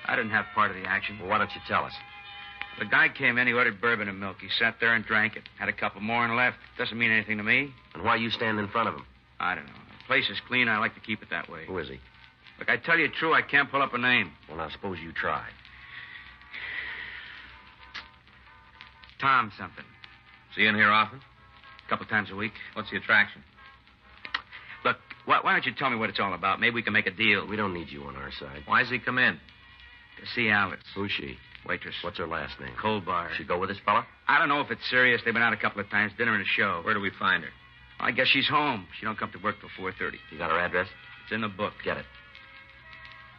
I didn't have part of the action. Well, why don't you tell us? The guy came in, he ordered bourbon and milk. He sat there and drank it. Had a couple more and left. Doesn't mean anything to me. And why you stand in front of him? I don't know. The place is clean. I like to keep it that way. Who is he? Look, I tell you true, I can't pull up a name. Well, now, suppose you try. Tom something. Is he in here often? A couple times a week. What's the attraction? Look, why don't you tell me what it's all about? Maybe we can make a deal. We don't need you on our side. Why does he come in? To see Alice. Who's she? Waitress. What's her last name? Colbar. She go with this fella? I don't know if it's serious. They've been out a couple of times, dinner and a show. Where do we find her? I guess she's home. She don't come to work till 4:30. You got her address? It's in the book. Get it.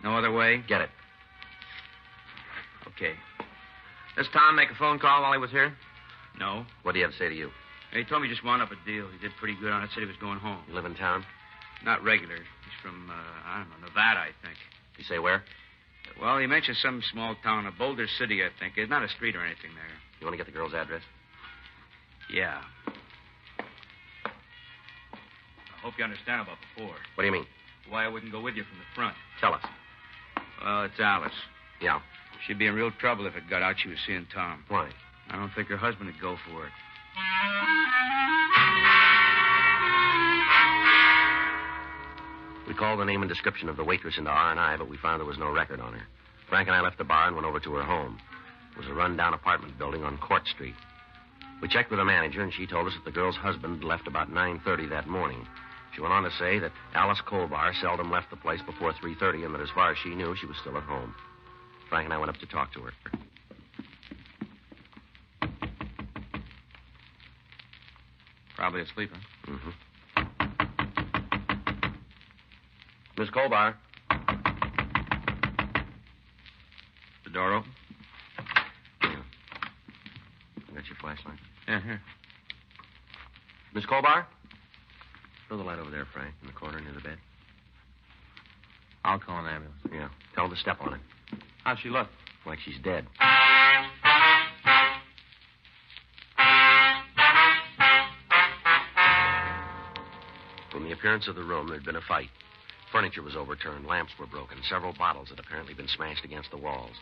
No other way? Get it. Okay. Does Tom make a phone call while he was here? No. What do you have to say to you? He told me he just wound up a deal. He did pretty good on it. Said he was going home. You live in town? Not regular. He's from, I don't know, Nevada, I think. You say where? Well, he mentioned some small town, a Boulder City, I think. There's not a street or anything there. You want to get the girl's address? Yeah. I hope you understand about before. What do you mean? Why I wouldn't go with you from the front. Tell us. Well, it's Alice. Yeah. She'd be in real trouble if it got out she was seeing Tom. Why? I don't think her husband would go for it. We called the name and description of the waitress into R&I, but we found there was no record on her. Frank and I left the bar and went over to her home. It was a run-down apartment building on Court Street. We checked with the manager, and she told us that the girl's husband left about 9:30 that morning. She went on to say that Alice Colbar seldom left the place before 3:30, and that as far as she knew, she was still at home. Frank and I went up to talk to her. Probably asleep, huh? Mm-hmm. Miss Colbar. The door open? Yeah. You got your flashlight? Yeah, here. Miss Colbar? Throw the light over there, Frank, in the corner near the bed. I'll call an ambulance. Yeah. Tell her to step on it. How's she look? Like she's dead. From the appearance of the room, there'd been a fight. Furniture was overturned, lamps were broken, several bottles had apparently been smashed against the walls.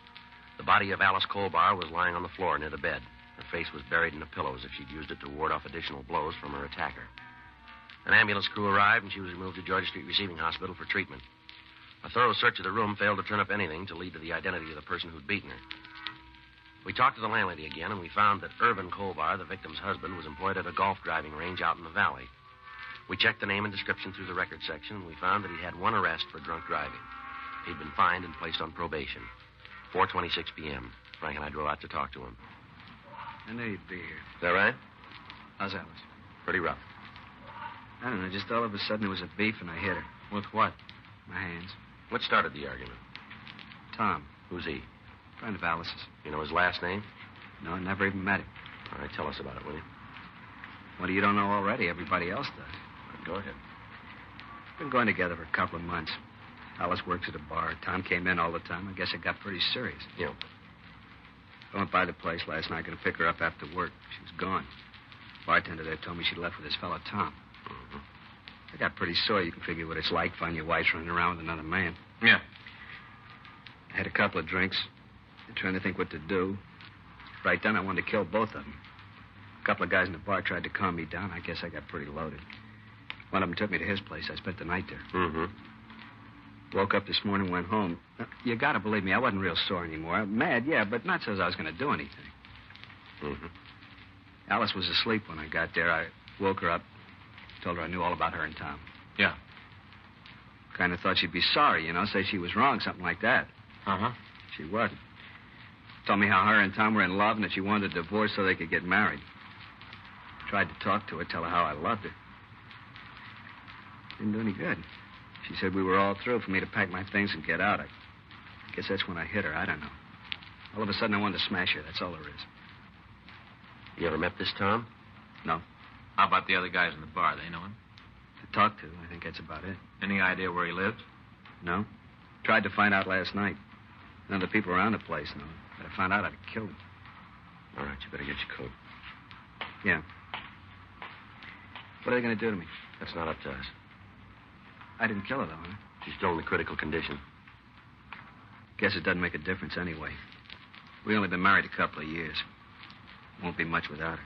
The body of Alice Colbar was lying on the floor near the bed. Her face was buried in the pillows as if she'd used it to ward off additional blows from her attacker. An ambulance crew arrived, and she was removed to Georgia Street Receiving Hospital for treatment. A thorough search of the room failed to turn up anything to lead to the identity of the person who'd beaten her. We talked to the landlady again, and we found that Irvin Colbar, the victim's husband, was employed at a golf driving range out in the valley. We checked the name and description through the record section, and we found that he'd had one arrest for drunk driving. He'd been fined and placed on probation. 4:26 p.m. Frank and I drove out to talk to him. I knew you'd be here. Is that right? How's Alice? Pretty rough. I don't know. Just all of a sudden there was a beef, and I hit her. With what? My hands. What started the argument? Tom. Who's he? Friend of Alice's. You know his last name? No, I never even met him. All right, tell us about it, will you? What you don't know already? Everybody else does. Go ahead. Been going together for a couple of months. Alice works at a bar. Tom came in all the time. I guess it got pretty serious. Yeah. I went by the place last night, going to pick her up after work. She was gone. The bartender there told me she'd left with his fellow Tom. Mm-hmm. I got pretty sore. You can figure what it's like finding your wife's running around with another man. Yeah. I had a couple of drinks. I'm trying to think what to do. Right then, I wanted to kill both of them. A couple of guys in the bar tried to calm me down. I guess I got pretty loaded. One of them took me to his place. I spent the night there. Mm-hmm. Woke up this morning, went home. You got to believe me, I wasn't real sore anymore. Mad, yeah, but not so I was going to do anything. Mm-hmm. Alice was asleep when I got there. I woke her up, told her I knew all about her and Tom. Yeah. Kind of thought she'd be sorry, say she was wrong, something like that. Uh-huh. She wasn't. Told me how her and Tom were in love and that she wanted a divorce so they could get married. Tried to talk to her, tell her how I loved her. Didn't do any good. She said we were all through, for me to pack my things and get out. I guess that's when I hit her. I don't know. All of a sudden, I wanted to smash her. That's all there is. You ever met this Tom? No. How about the other guys in the bar? They know him? To talk to, I think that's about it. Any idea where he lives? No. Tried to find out last night. None of the people around the place know. But I found out I'd have killed him. All right, you better get your coat. Yeah. What are they going to do to me? That's not up to us. I didn't kill her, though, huh? She's still in critical condition. Guess it doesn't make a difference anyway. We only been married a couple of years. Won't be much without her.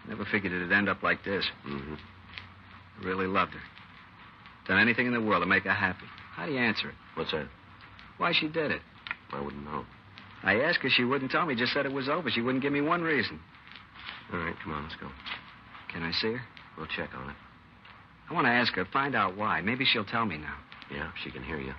Never figured it'd end up like this. Mm-hmm. I really loved her. Done anything in the world to make her happy. How do you answer it? What's that? Why she did it. I wouldn't know. I asked her. She wouldn't tell me. Just said it was over. She wouldn't give me one reason. All right, come on, let's go. Can I see her? We'll check on it. I want to ask her, find out why. Maybe she'll tell me now. Yeah, she can hear you.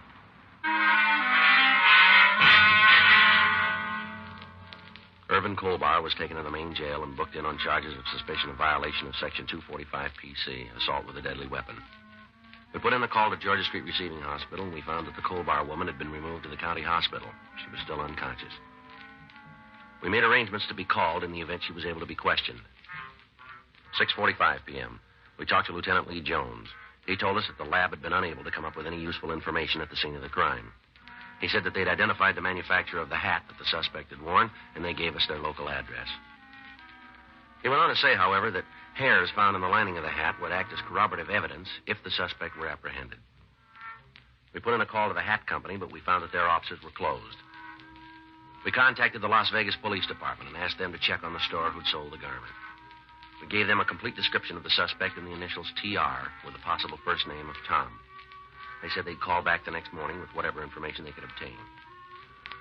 Irvin Colbar was taken to the main jail and booked in on charges of suspicion of violation of Section 245 PC, assault with a deadly weapon. We put in a call to Georgia Street Receiving Hospital, and we found that the Colbar woman had been removed to the county hospital. She was still unconscious. We made arrangements to be called in the event she was able to be questioned. 6:45 p.m. We talked to Lieutenant Lee Jones. He told us that the lab had been unable to come up with any useful information at the scene of the crime. He said that they'd identified the manufacturer of the hat that the suspect had worn, and they gave us their local address. He went on to say, however, that hairs found in the lining of the hat would act as corroborative evidence if the suspect were apprehended. We put in a call to the hat company, but we found that their offices were closed. We contacted the Las Vegas Police Department and asked them to check on the store who'd sold the garment. We gave them a complete description of the suspect and the initials TR with the possible first name of Tom. They said they'd call back the next morning with whatever information they could obtain.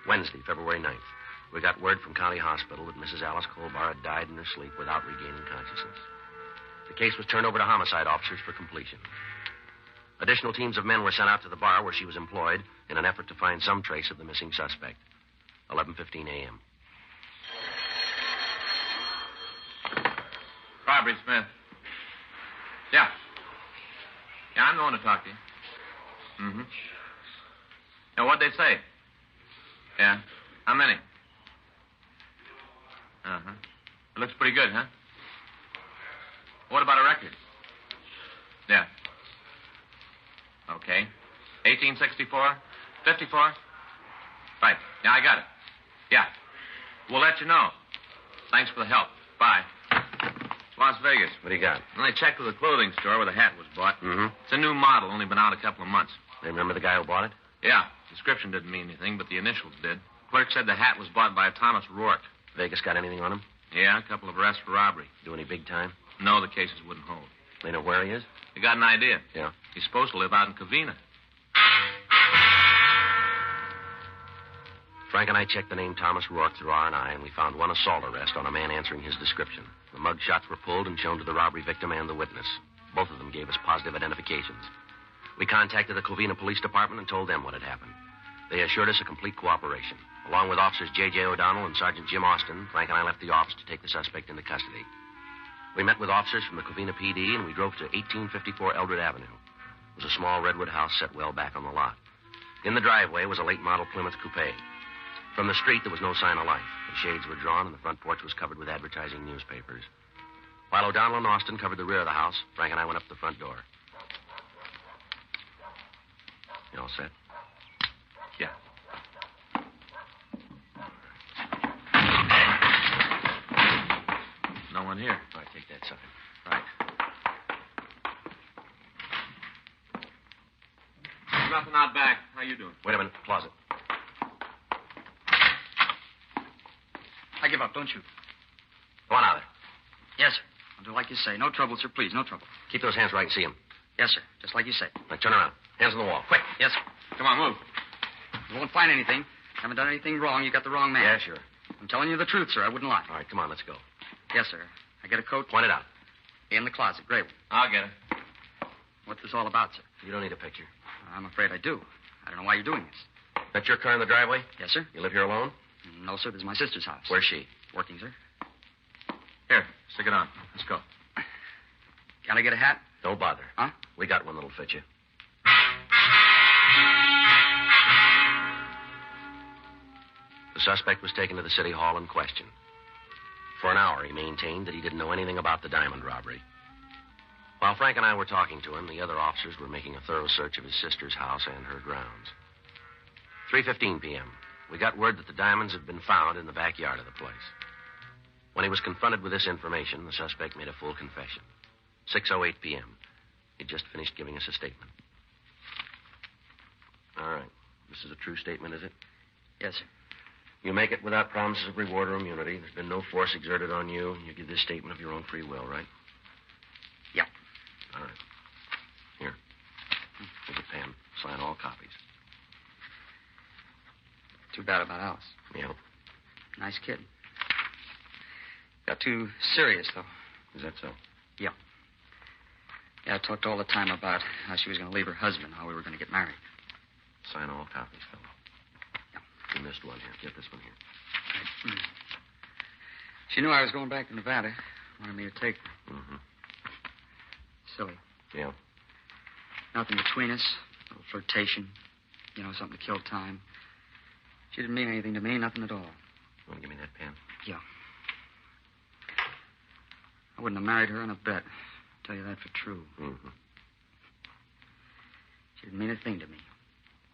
Wednesday, February 9th, we got word from County Hospital that Mrs. Alice Colbar had died in her sleep without regaining consciousness. The case was turned over to homicide officers for completion. Additional teams of men were sent out to the bar where she was employed in an effort to find some trace of the missing suspect. 11:15 a.m. Barbary Smith. Yeah. Yeah, I'm the one to talk to you. Mm-hmm. Now, what'd they say? Yeah. How many? Uh-huh. It looks pretty good, huh? What about a record? Yeah. Okay. 1864? 54? Right. Yeah, I got it. Yeah. We'll let you know. Thanks for the help. Bye. Las Vegas. What do you got? Well, I checked with the clothing store where the hat was bought. Mm-hmm. It's a new model, only been out a couple of months. They remember the guy who bought it? Yeah. Description didn't mean anything, but the initials did. Clerk said the hat was bought by a Thomas Rourke. Vegas got anything on him? Yeah, a couple of arrests for robbery. Do any big time? No, the cases wouldn't hold. They know where he is? They got an idea. Yeah. He's supposed to live out in Covina. Frank and I checked the name Thomas Rourke through R&I, and we found one assault arrest on a man answering his description. The mug shots were pulled and shown to the robbery victim and the witness. Both of them gave us positive identifications. We contacted the Covina Police Department and told them what had happened. They assured us a complete cooperation. Along with Officers J.J. O'Donnell and Sergeant Jim Austin, Frank and I left the office to take the suspect into custody. We met with officers from the Covina PD, and we drove to 1854 Eldred Avenue. It was a small redwood house set well back on the lot. In the driveway was a late model Plymouth coupe. From the street, there was no sign of life. The shades were drawn, and the front porch was covered with advertising newspapers. While O'Donnell and Austin covered the rear of the house, Frank and I went up the front door. You all set? Yeah. No one here. All right, take that side. Right. Nothing out back. How you doing? Wait a minute. Closet. I give up, don't you? Go on out of there. Yes, sir. I'll do like you say. No trouble, sir, please. No trouble. Keep those hands where I can see them. Yes, sir. Just like you say. Now, turn around. Hands on the wall. Quick. Yes, sir. Come on, move. You won't find anything. Haven't done anything wrong. You got the wrong man. Yeah, sure. I'm telling you the truth, sir. I wouldn't lie. All right, come on. Let's go. Yes, sir. I get a coat. Point it out. In the closet. Gray one. I'll get it. What's this all about, sir? You don't need a picture. I'm afraid I do. I don't know why you're doing this. That's your car in the driveway? Yes, sir. You live here alone? No, sir. This is my sister's house. Where's she? Working, sir. Here, stick it on. Let's go. Can I get a hat? Don't bother. Huh? We got one that'll fit you. The suspect was taken to the city hall and questioned. For an hour, he maintained that he didn't know anything about the diamond robbery. While Frank and I were talking to him, the other officers were making a thorough search of his sister's house and her grounds. 3:15 p.m., we got word that the diamonds had been found in the backyard of the place. When he was confronted with this information, the suspect made a full confession. 6:08 p.m., he'd just finished giving us a statement. All right. This is a true statement, is it? Yes, sir. You make it without promises of reward or immunity. There's been no force exerted on you, and you give this statement of your own free will, right? Yeah. All right. Here. Here's a pen. Sign all copies. Too bad about Alice. Yeah. Nice kid. Got too serious, though. Is that so? Yeah. Yeah, I talked all the time about how she was going to leave her husband, how we were going to get married. Sign all copies, fellow. Yeah. You missed one here. Get this one here. Right. She knew I was going back to Nevada. Wanted me to take her. Mm-hmm. Silly. Yeah. Nothing between us. A little flirtation. You know, something to kill time. She didn't mean anything to me, nothing at all. You want to give me that pen? Yeah. I wouldn't have married her on a bet. I'll tell you that for true. Mm-hmm. She didn't mean a thing to me.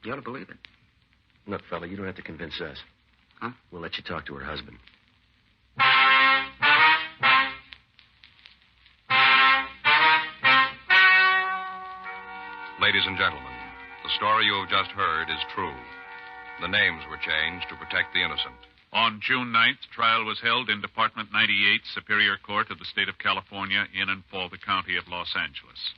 You ought to believe it. Look, fella, you don't have to convince us. Huh? We'll let you talk to her husband. Ladies and gentlemen, the story you have just heard is true. The names were changed to protect the innocent. On June 9th, trial was held in Department 98, Superior Court of the State of California, in and for the County of Los Angeles.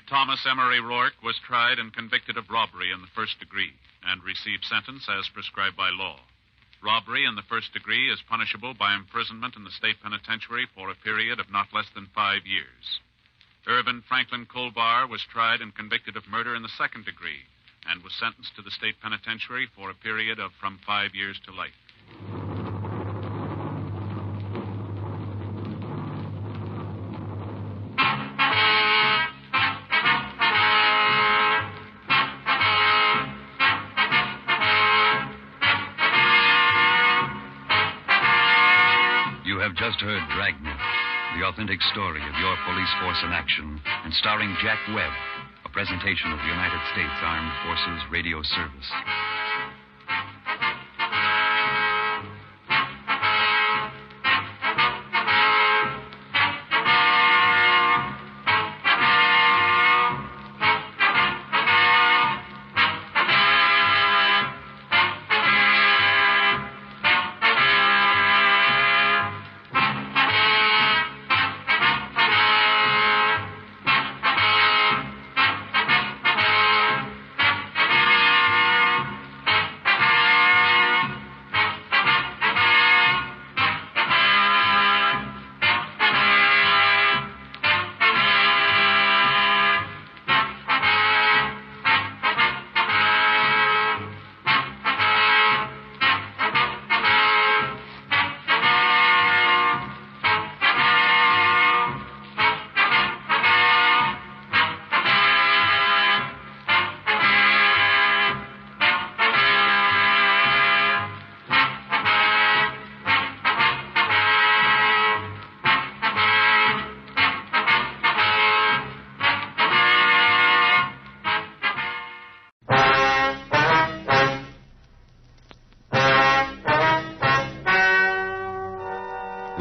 Thomas Emery Rourke was tried and convicted of robbery in the first degree and received sentence as prescribed by law. Robbery in the first degree is punishable by imprisonment in the state penitentiary for a period of not less than 5 years. Irvin Franklin Colbar was tried and convicted of murder in the second degree and was sentenced to the state penitentiary for a period of from 5 years to life. You have just heard Dragnet, the authentic story of your police force in action, and starring Jack Webb, a presentation of the United States Armed Forces Radio Service.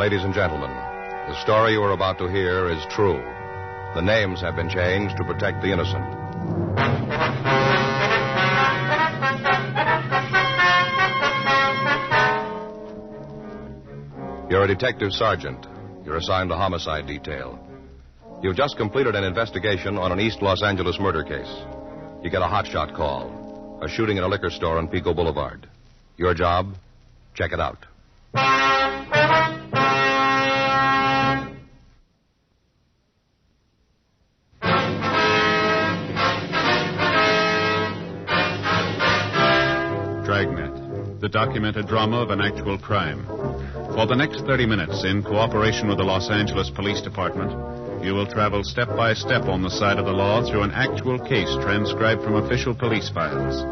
ladies and gentlemen, the story you are about to hear is true. The names have been changed to protect the innocent. You're a detective sergeant. You're assigned to homicide detail. You've just completed an investigation on an East Los Angeles murder case. You get a hotshot call. A shooting at a liquor store on Pico Boulevard. Your job? Check it out. Dragnet, the documented drama of an actual crime. For the next 30 minutes, in cooperation with the Los Angeles Police Department, you will travel step by step on the side of the law through an actual case transcribed from official police files.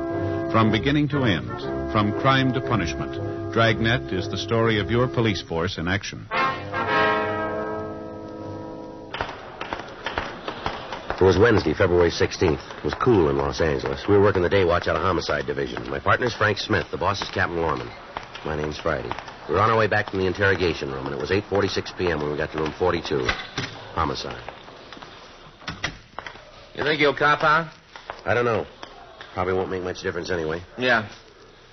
From beginning to end, from crime to punishment, Dragnet is the story of your police force in action. It was Wednesday, February 16th. It was cool in Los Angeles. We were working the day watch out of Homicide Division. My partner's Frank Smith. The boss is Captain Lorman. My name's Friday. We were on our way back from the interrogation room, and it was 8:46 p.m. when we got to room 42. Homicide. You think he'll cop out? I don't know. Probably won't make much difference anyway. Yeah.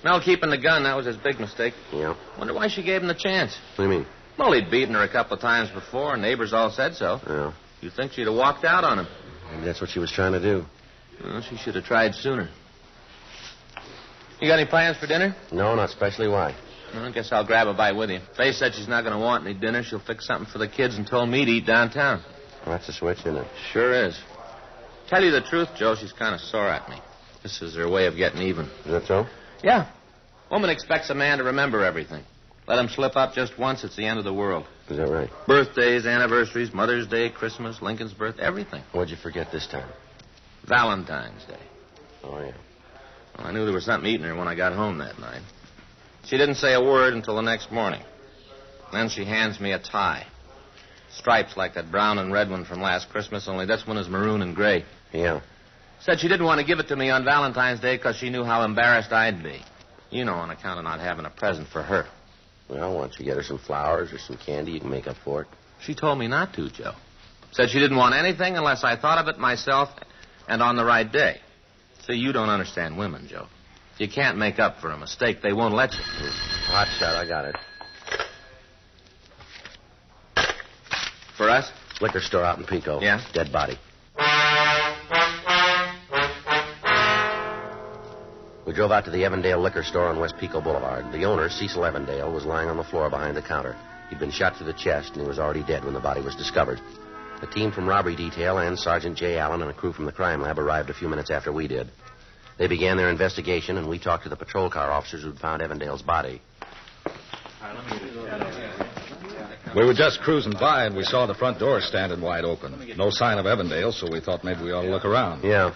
Mel keeping the gun, that was his big mistake. Yeah. Wonder why she gave him the chance. What do you mean? Well, he'd beaten her a couple of times before, and neighbors all said so. Yeah. You'd think she'd have walked out on him. Maybe that's what she was trying to do. Well, she should have tried sooner. You got any plans for dinner? No, not specially. Why? Well, I guess I'll grab a bite with you. Faye said she's not going to want any dinner. She'll fix something for the kids and told me to eat downtown. Well, that's a switch, isn't it? Sure is. Tell you the truth, Joe, she's kind of sore at me. This is her way of getting even. Is that so? Yeah. Woman expects a man to remember everything. Let him slip up just once, it's the end of the world. Is that right? Birthdays, anniversaries, Mother's Day, Christmas, Lincoln's birth, everything. What'd you forget this time? Valentine's Day. Oh, yeah. Well, I knew there was something eating her when I got home that night. She didn't say a word until the next morning. Then she hands me a tie. Stripes like that brown and red one from last Christmas, only this one is maroon and gray. Yeah. Said she didn't want to give it to me on Valentine's Day because she knew how embarrassed I'd be. You know, on account of not having a present for her. Well, why don't you get her some flowers or some candy? You can make up for it. She told me not to, Joe. Said she didn't want anything unless I thought of it myself and on the right day. See, you don't understand women, Joe. You can't make up for a mistake. They won't let you. Hot shot, I got it. For us? Liquor store out in Pico. Yeah? Dead body. We drove out to the Evandale liquor store on West Pico Boulevard. The owner, Cecil Evandale, was lying on the floor behind the counter. He'd been shot through the chest, and he was already dead when the body was discovered. A team from robbery detail and Sergeant J. Allen and a crew from the crime lab arrived a few minutes after we did. They began their investigation, and we talked to the patrol car officers who'd found Evandale's body. We were just cruising by, and we saw the front door standing wide open. No sign of Evandale, so we thought maybe we ought to look around. Yeah.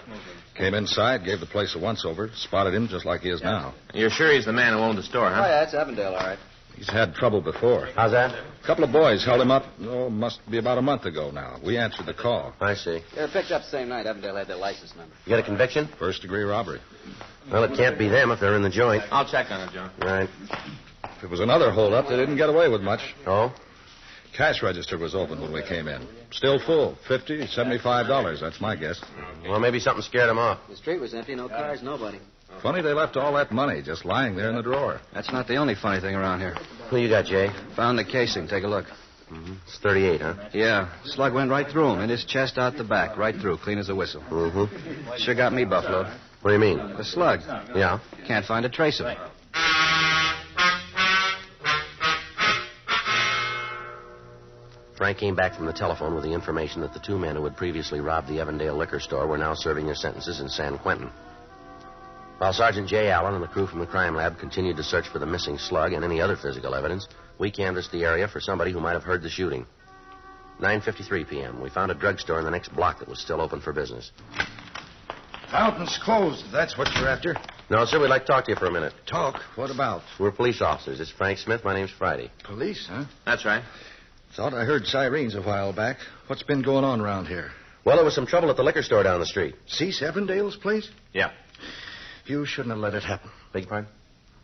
Came inside, gave the place a once-over, spotted him just like he is now. You're sure he's the man who owned the store, huh? Oh, yeah, it's Evandale, all right. He's had trouble before. How's that? A couple of boys held him up, must be about a month ago now. We answered the call. I see. They were picked up the same night. Evandale had their license number. You got a conviction? First-degree robbery. Well, it can't be them if they're in the joint. I'll check on it, Joe. Right. If it was another hold-up, they didn't get away with much. Oh? Cash register was open when we came in. Still full. $50, $75, that's my guess. Well, maybe something scared them off. The street was empty, no cars, nobody. Funny they left all that money just lying there in the drawer. That's not the only funny thing around here. Who you got, Jay? Found the casing. Take a look. Mm-hmm. It's 38, huh? Yeah. Slug went right through him, in his chest out the back, right through, clean as a whistle. Mm-hmm. Sure got me buffaloed. What do you mean? The slug. Yeah? Can't find a trace of it. Frank came back from the telephone with the information that the two men who had previously robbed the Evandale liquor store were now serving their sentences in San Quentin. While Sergeant J. Allen and the crew from the crime lab continued to search for the missing slug and any other physical evidence, we canvassed the area for somebody who might have heard the shooting. 9:53 p.m. We found a drugstore in the next block that was still open for business. Fountain's closed, if that's what you're after. No, sir, we'd like to talk to you for a minute. Talk? What about? We're police officers. It's Frank Smith. My name's Friday. Police, huh? That's right. Thought I heard sirens a while back. What's been going on around here? Well, there was some trouble at the liquor store down the street. Cease Evandale's place? Yeah. You shouldn't have let it happen. Beg pardon?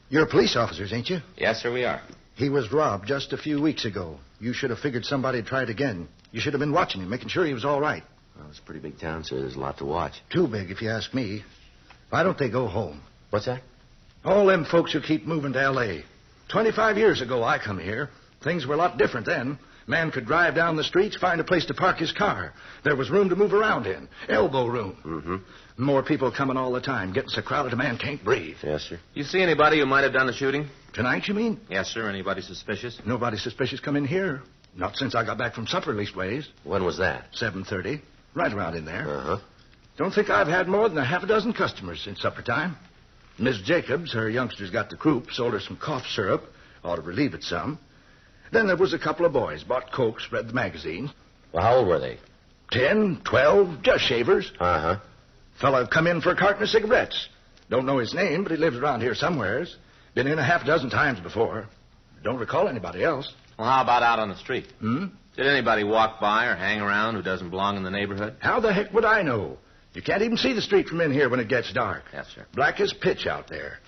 You're police officers, ain't you? Yes, sir, we are. He was robbed just a few weeks ago. You should have figured somebody'd try it again. You should have been watching him, making sure he was all right. Well, it's a pretty big town, sir. There's a lot to watch. Too big, if you ask me. Why don't they go home? What's that? All them folks who keep moving to L.A. 25 years ago, I come here. Things were a lot different then. Man could drive down the streets, find a place to park his car. There was room to move around in. Elbow room. Mm-hmm. More people coming all the time. Getting so crowded a man can't breathe. Yes, sir. You see anybody who might have done the shooting? Tonight, you mean? Yes, sir. Anybody suspicious? Nobody suspicious come in here. Not since I got back from supper, leastways. When was that? 7:30. Right around in there. Uh-huh. Don't think I've had more than a half a dozen customers since supper time. Miss Jacobs, her youngsters got the croup, sold her some cough syrup. Ought to relieve it some. Then there was a couple of boys. Bought Cokes, read the magazines. Well, how old were they? 10, 12, just shavers. Uh-huh. Fella come in for a carton of cigarettes. Don't know his name, but he lives around here somewheres. Been in a half dozen times before. Don't recall anybody else. Well, how about out on the street? Hmm? Did anybody walk by or hang around who doesn't belong in the neighborhood? How the heck would I know? You can't even see the street from in here when it gets dark. Yes, sir. Black as pitch out there.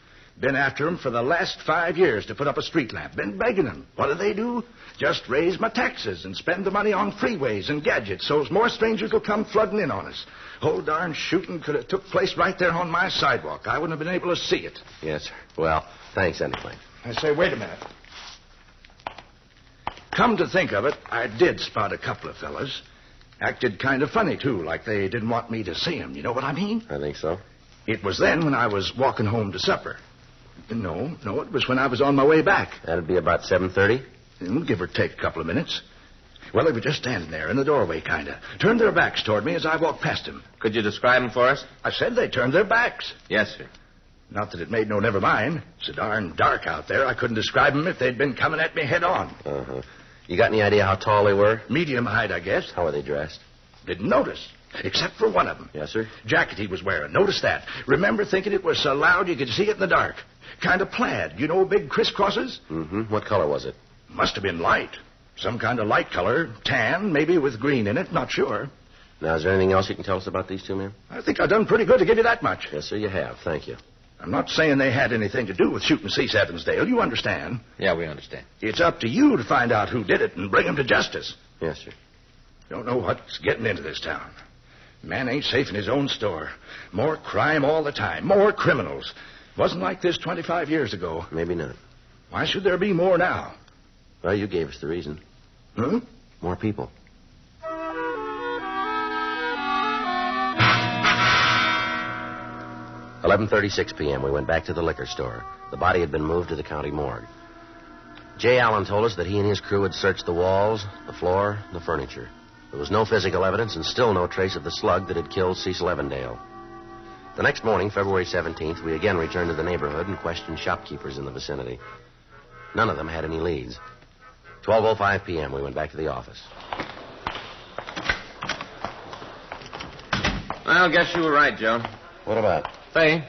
Been after 'em for the last 5 years to put up a street lamp. Been begging 'em. What do? Just raise my taxes and spend the money on freeways and gadgets so's more strangers will come flooding in on us. Whole darn shooting could have took place right there on my sidewalk. I wouldn't have been able to see it. Yes, sir. Well, thanks anyway. I say, wait a minute. Come to think of it, I did spot a couple of fellas. Acted kind of funny, too, like they didn't want me to see 'em. You know what I mean? I think so. It was then when I was walking home to supper. No, it was when I was on my way back. That'd be about 7:30? Give or take a couple of minutes. Well, they were just standing there in the doorway, kind of. Turned their backs toward me as I walked past them. Could you describe them for us? I said they turned their backs. Yes, sir. Not that it made no never mind. It's so darn dark out there, I couldn't describe them if they'd been coming at me head on. Uh-huh. You got any idea how tall they were? Medium height, I guess. How were they dressed? Didn't notice. Except for one of them. Yes, sir? Jacket he was wearing. Notice that. Remember thinking it was so loud you could see it in the dark. Kind of plaid. You know big crisscrosses? Mm-hmm. What color was it? Must have been light. Some kind of light color. Tan, maybe with green in it. Not sure. Now, is there anything else you can tell us about these two men? I think I've done pretty good to give you that much. Yes, sir, you have. Thank you. I'm not saying they had anything to do with shooting Cease Evansdale. You understand? Yeah, we understand. It's up to you to find out who did it and bring them to justice. Yes, sir. Don't know what's getting into this town. Man ain't safe in his own store. More crime all the time. More criminals. Wasn't like this 25 years ago. Maybe not. Why should there be more now? Well, you gave us the reason. Hmm? More people. $11:36 p.m. We went back to the liquor store. The body had been moved to the county morgue. Jay Allen told us that he and his crew had searched the walls, the floor, the furniture. There was no physical evidence and still no trace of the slug that had killed Cecil Evandale. The next morning, February 17th, we again returned to the neighborhood and questioned shopkeepers in the vicinity. None of them had any leads. 12:05 p.m., we went back to the office. Well, guess you were right, Joe. What about? Faye,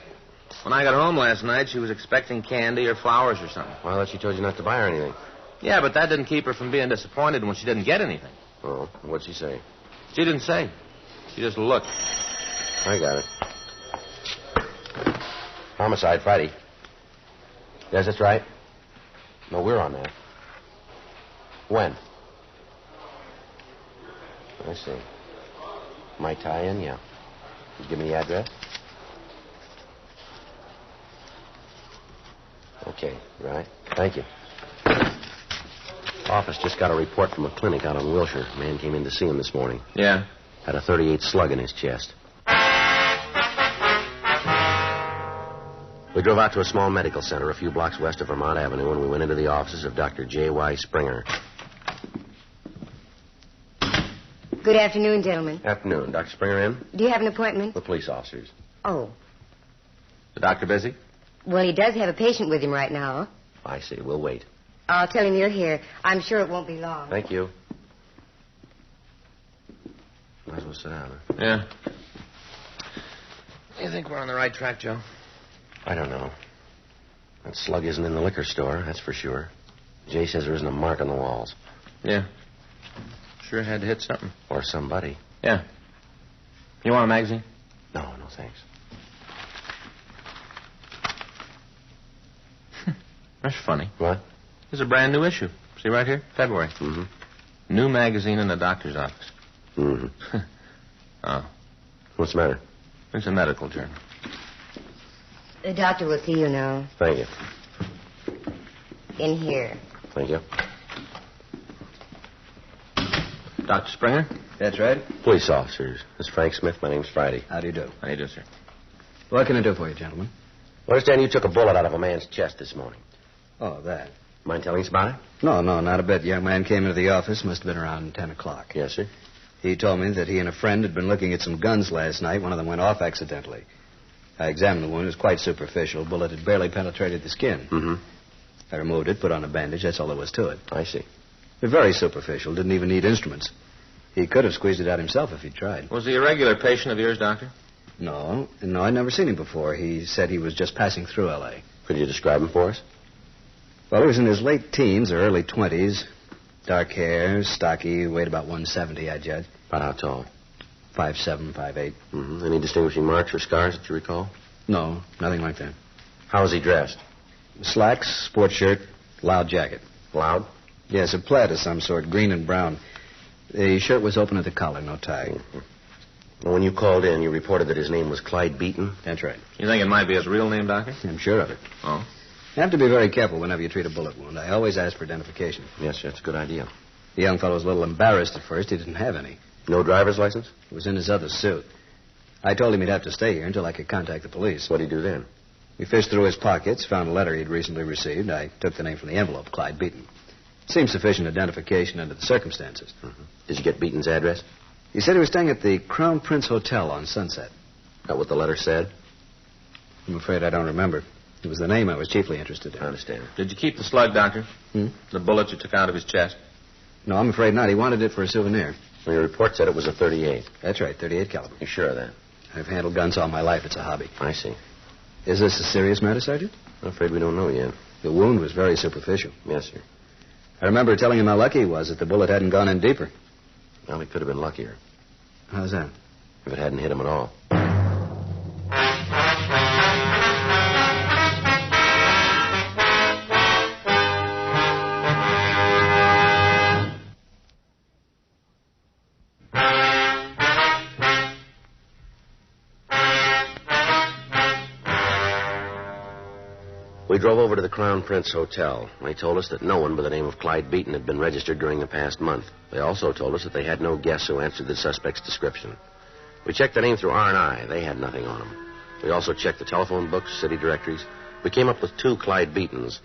when I got home last night, she was expecting candy or flowers or something. Well, I thought she told you not to buy her anything. Yeah, but that didn't keep her from being disappointed when she didn't get anything. Oh, what'd she say? She didn't say. She just looked. I got it. Homicide, Friday. Yes, that's right. No, we're on that. When? I see. My tie-in, yeah. You give me the address? Okay, right. Thank you. Office just got a report from a clinic out on Wilshire. Man came in to see him this morning. Yeah? Had a .38 slug in his chest. We drove out to a small medical center a few blocks west of Vermont Avenue, and we went into the offices of Dr. J.Y. Springer. Good afternoon, gentlemen. Afternoon. Dr. Springer in? Do you have an appointment? The police officers. Oh. The doctor busy? Well, he does have a patient with him right now. I see. We'll wait. I'll tell him you're here. I'm sure it won't be long. Thank you. Might as well sit down, huh? Yeah. You think we're on the right track, Joe? I don't know. That slug isn't in the liquor store, that's for sure. Jay says there isn't a mark on the walls. Yeah. Sure had to hit something. Or somebody. Yeah. You want a magazine? No, thanks. That's funny. What? There's a brand new issue. See right here? February. Mm-hmm. New magazine in the doctor's office. Mm-hmm. Oh. What's the matter? It's a medical journal. The doctor will see you now. Thank you. In here. Thank you. Dr. Springer? That's right. Police officers. This is Frank Smith. My name's Friday. How do you do? How do you do, sir? What can I do for you, gentlemen? I understand you took a bullet out of a man's chest this morning. Oh, that. Mind telling us about it? No, not a bit. The young man came into the office. Must have been around 10 o'clock. Yes, sir. He told me that he and a friend had been looking at some guns last night. One of them went off accidentally. I examined the wound. It was quite superficial. Bullet had barely penetrated the skin. Mm-hmm. I removed it, put on a bandage. That's all there was to it. I see. Very superficial. Didn't even need instruments. He could have squeezed it out himself if he'd tried. Was he a regular patient of yours, Doctor? No, I'd never seen him before. He said he was just passing through L.A. Could you describe him for us? Well, he was in his late teens or early 20s. Dark hair, stocky, weighed about 170, I judge. About how tall? 5'7", 5'8". Mm-hmm. Any distinguishing marks or scars that you recall? No, nothing like that. How was he dressed? Slacks, sports shirt, loud jacket. Loud? Yes, a plaid of some sort, green and brown. The shirt was open at the collar, no tie. Mm-hmm. Well, when you called in, you reported that his name was Clyde Beaton? That's right. You think it might be his real name, Doctor? I'm sure of it. Oh? You have to be very careful whenever you treat a bullet wound. I always ask for identification. Yes, that's a good idea. The young fellow was a little embarrassed at first. He didn't have any. No driver's license? It was in his other suit. I told him he'd have to stay here until I could contact the police. What'd he do then? We fished through his pockets, found a letter he'd recently received. I took the name from the envelope, Clyde Beaton. Seemed sufficient identification under the circumstances. Mm-hmm. Did you get Beaton's address? He said he was staying at the Crown Prince Hotel on Sunset. That what the letter said? I'm afraid I don't remember. It was the name I was chiefly interested in. I understand. Did you keep the slug, Doctor? The bullet you took out of his chest? No, I'm afraid not. He wanted it for a souvenir. Well, your report said it was a .38. That's right, .38 caliber. You sure of that? I've handled guns all my life. It's a hobby. I see. Is this a serious matter, Sergeant? I'm afraid we don't know yet. The wound was very superficial. Yes, sir. I remember telling him how lucky he was that the bullet hadn't gone in deeper. Well, he could have been luckier. How's that? If it hadn't hit him at all. We drove over to the Crown Prince Hotel. They told us that no one by the name of Clyde Beaton had been registered during the past month. They also told us that they had no guests who answered the suspect's description. We checked the name through R&I. They had nothing on them. We also checked the telephone books, city directories. We came up with 2 Clyde Beatons.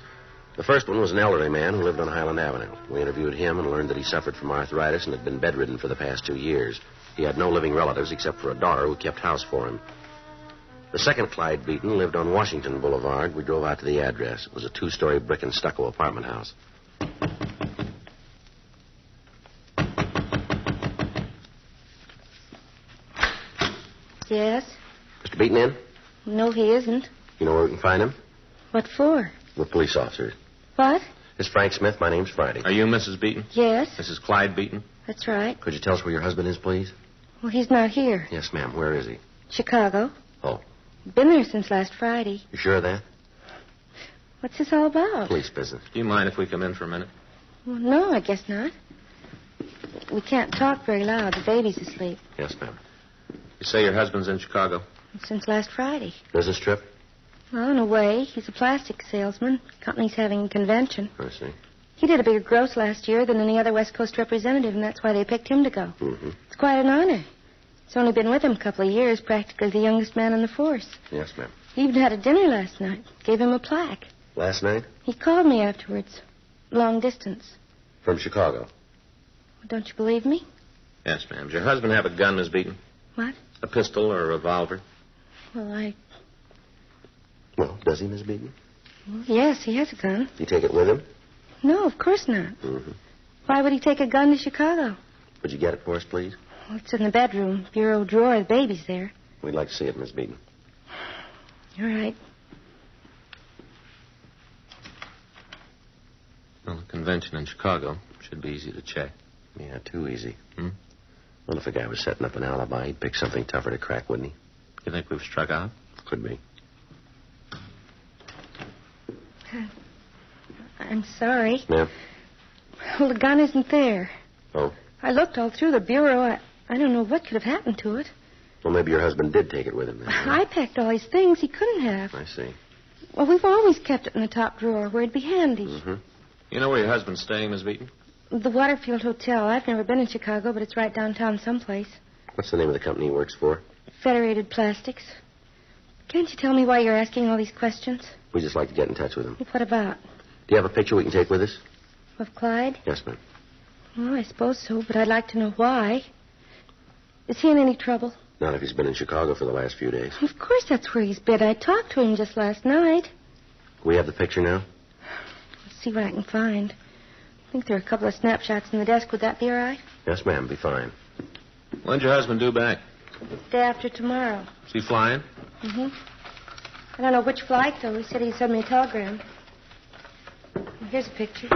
The first one was an elderly man who lived on Highland Avenue. We interviewed him and learned that he suffered from arthritis and had been bedridden for the past 2 years. He had no living relatives except for a daughter who kept house for him. The second Clyde Beaton lived on Washington Boulevard. We drove out to the address. It was a 2-story brick and stucco apartment house. Yes? Mr. Beaton in? No, he isn't. You know where we can find him? What for? We're police officers. What? This is Frank Smith. My name's Friday. Are you Mrs. Beaton? Yes. This is Clyde Beaton? That's right. Could you tell us where your husband is, please? Well, he's not here. Yes, ma'am. Where is he? Chicago. Oh. Been there since last Friday. You sure of that? What's this all about? Police business. Do you mind if we come in for a minute? Well, no, I guess not. We can't talk very loud. The baby's asleep. Yes, ma'am. You say your husband's in Chicago? Since last Friday. Business trip? Well, in a way. He's a plastic salesman. Company's having a convention. I see. He did a bigger gross last year than any other West Coast representative, and that's why they picked him to go. Mm-hmm. It's quite an honor. He's only been with him a couple of years, practically the youngest man in the force. Yes, ma'am. He even had a dinner last night. Gave him a plaque. Last night? He called me afterwards. Long distance. From Chicago. Don't you believe me? Yes, ma'am. Does your husband have a gun, Miss Beaton? What? A pistol or a revolver? Well, Well, does he, Miss Beaton? yes, he has a gun. You take it with him? No, of course not. Mm-hmm. Why would he take a gun to Chicago? Would you get it for us, please? Well, it's in the bedroom, bureau drawer. The baby's there. We'd like to see it, Miss Beaton. All right. Well, the convention in Chicago should be easy to check. Yeah, too easy. Hmm? Well, if a guy was setting up an alibi, he'd pick something tougher to crack, wouldn't he? You think we've struck out? Could be. I'm sorry. Ma'am? Well, the gun isn't there. Oh? I looked all through the bureau. I don't know what could have happened to it. Well, maybe your husband did take it with him then. I packed all his things. He couldn't have. I see. Well, we've always kept it in the top drawer where it'd be handy. Mm-hmm. You know where your husband's staying, Miss Beaton? The Waterfield Hotel. I've never been in Chicago, but it's right downtown someplace. What's the name of the company he works for? Federated Plastics. Can't you tell me why you're asking all these questions? We just like to get in touch with him. What about? Do you have a picture we can take with us? Of Clyde? Yes, ma'am. Well, I suppose so, but I'd like to know why. Is he in any trouble? Not if he's been in Chicago for the last few days. Of course that's where he's been. I talked to him just last night. We have the picture now? Let's see what I can find. I think there are a couple of snapshots in the desk. Would that be all right? Yes, ma'am. Be fine. When's your husband due back? Day after tomorrow. Is he flying? Mm-hmm. I don't know which flight, though. He said he'd send me a telegram. Here's a picture.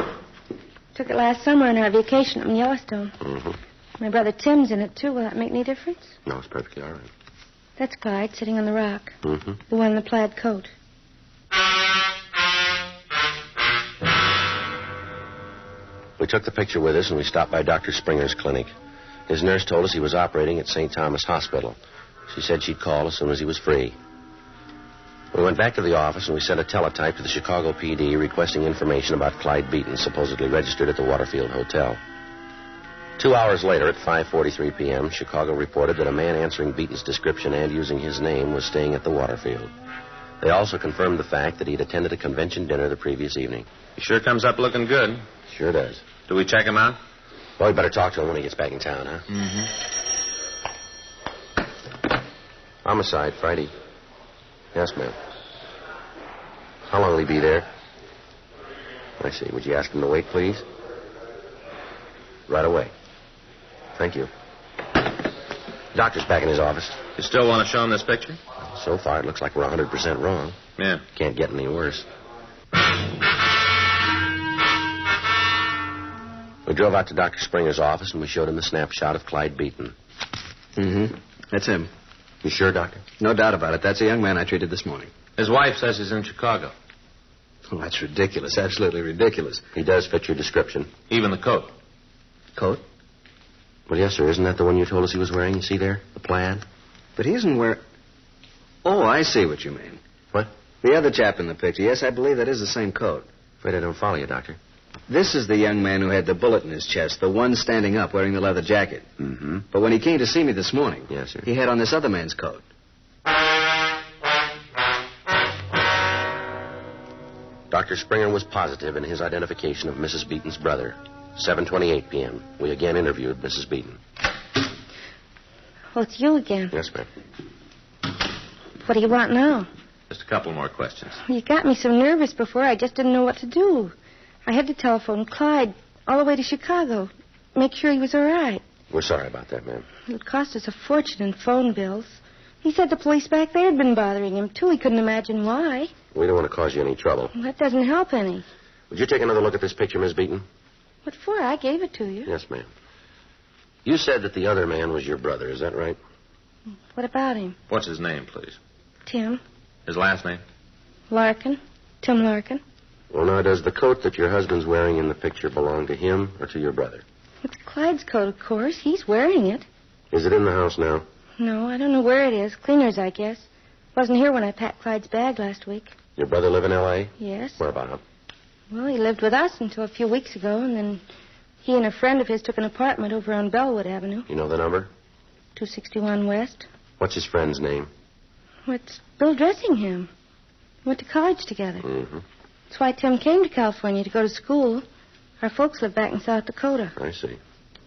Took it last summer on our vacation up in Yellowstone. Mm-hmm. My brother Tim's in it, too. Will that make any difference? No, it's perfectly all right. That's Clyde sitting on the rock. Mm-hmm. The one in the plaid coat. We took the picture with us and we stopped by Dr. Springer's clinic. His nurse told us he was operating at St. Thomas Hospital. She said she'd call as soon as he was free. We went back to the office and we sent a teletype to the Chicago PD requesting information about Clyde Beaton, supposedly registered at the Waterfield Hotel. 2 hours later, at 5:43 p.m., Chicago reported that a man answering Beaton's description and using his name was staying at the Waterfield. They also confirmed the fact that he'd attended a convention dinner the previous evening. He sure comes up looking good. Sure does. Do we check him out? Well, we better talk to him when he gets back in town, huh? Mm-hmm. Homicide, Friday. Yes, ma'am. How long will he be there? I see. Would you ask him to wait, please? Right away. Thank you. Doctor's back in his office. You still want to show him this picture? So far, it looks like we're 100% wrong. Yeah. Can't get any worse. We drove out to Dr. Springer's office and we showed him the snapshot of Clyde Beaton. Mm-hmm. That's him. You sure, Doctor? No doubt about it. That's the young man I treated this morning. His wife says he's in Chicago. Oh, that's ridiculous. Absolutely ridiculous. He does fit your description. Even the coat. Coat? Well, yes, sir. Isn't that the one you told us he was wearing? You see there? The plaid? But he isn't wearing... Oh, I see what you mean. What? The other chap in the picture. Yes, I believe that is the same coat. Afraid I don't follow you, Doctor. This is the young man who had the bullet in his chest, the one standing up wearing the leather jacket. Mm-hmm. But when he came to see me this morning, yes, sir, he had on this other man's coat. Dr. Springer was positive in his identification of Mrs. Beaton's brother. 7:28 p.m. We again interviewed Mrs. Beaton. Oh, it's you again. Yes, ma'am. What do you want now? Just a couple more questions. You got me so nervous before, I just didn't know what to do. I had to telephone Clyde all the way to Chicago, make sure he was all right. We're sorry about that, ma'am. It cost us a fortune in phone bills. He said the police back there had been bothering him, too. He couldn't imagine why. We don't want to cause you any trouble. Well, that doesn't help any. Would you take another look at this picture, Miss Beaton? What for? I gave it to you. Yes, ma'am. You said that the other man was your brother, is that right? What about him? What's his name, please? Tim. His last name? Larkin. Tim Larkin. Well, now, does the coat that your husband's wearing in the picture belong to him or to your brother? It's Clyde's coat, of course. He's wearing it. Is it in the house now? No, I don't know where it is. Cleaner's, I guess. Wasn't here when I packed Clyde's bag last week. Your brother live in L.A.? Yes. Where about? Well, he lived with us until a few weeks ago, and then he and a friend of his took an apartment over on Bellwood Avenue. You know the number? 261 West. What's his friend's name? Well, it's Bill Dressingham. We went to college together. Mm-hmm. That's why Tim came to California to go to school. Our folks live back in South Dakota. I see.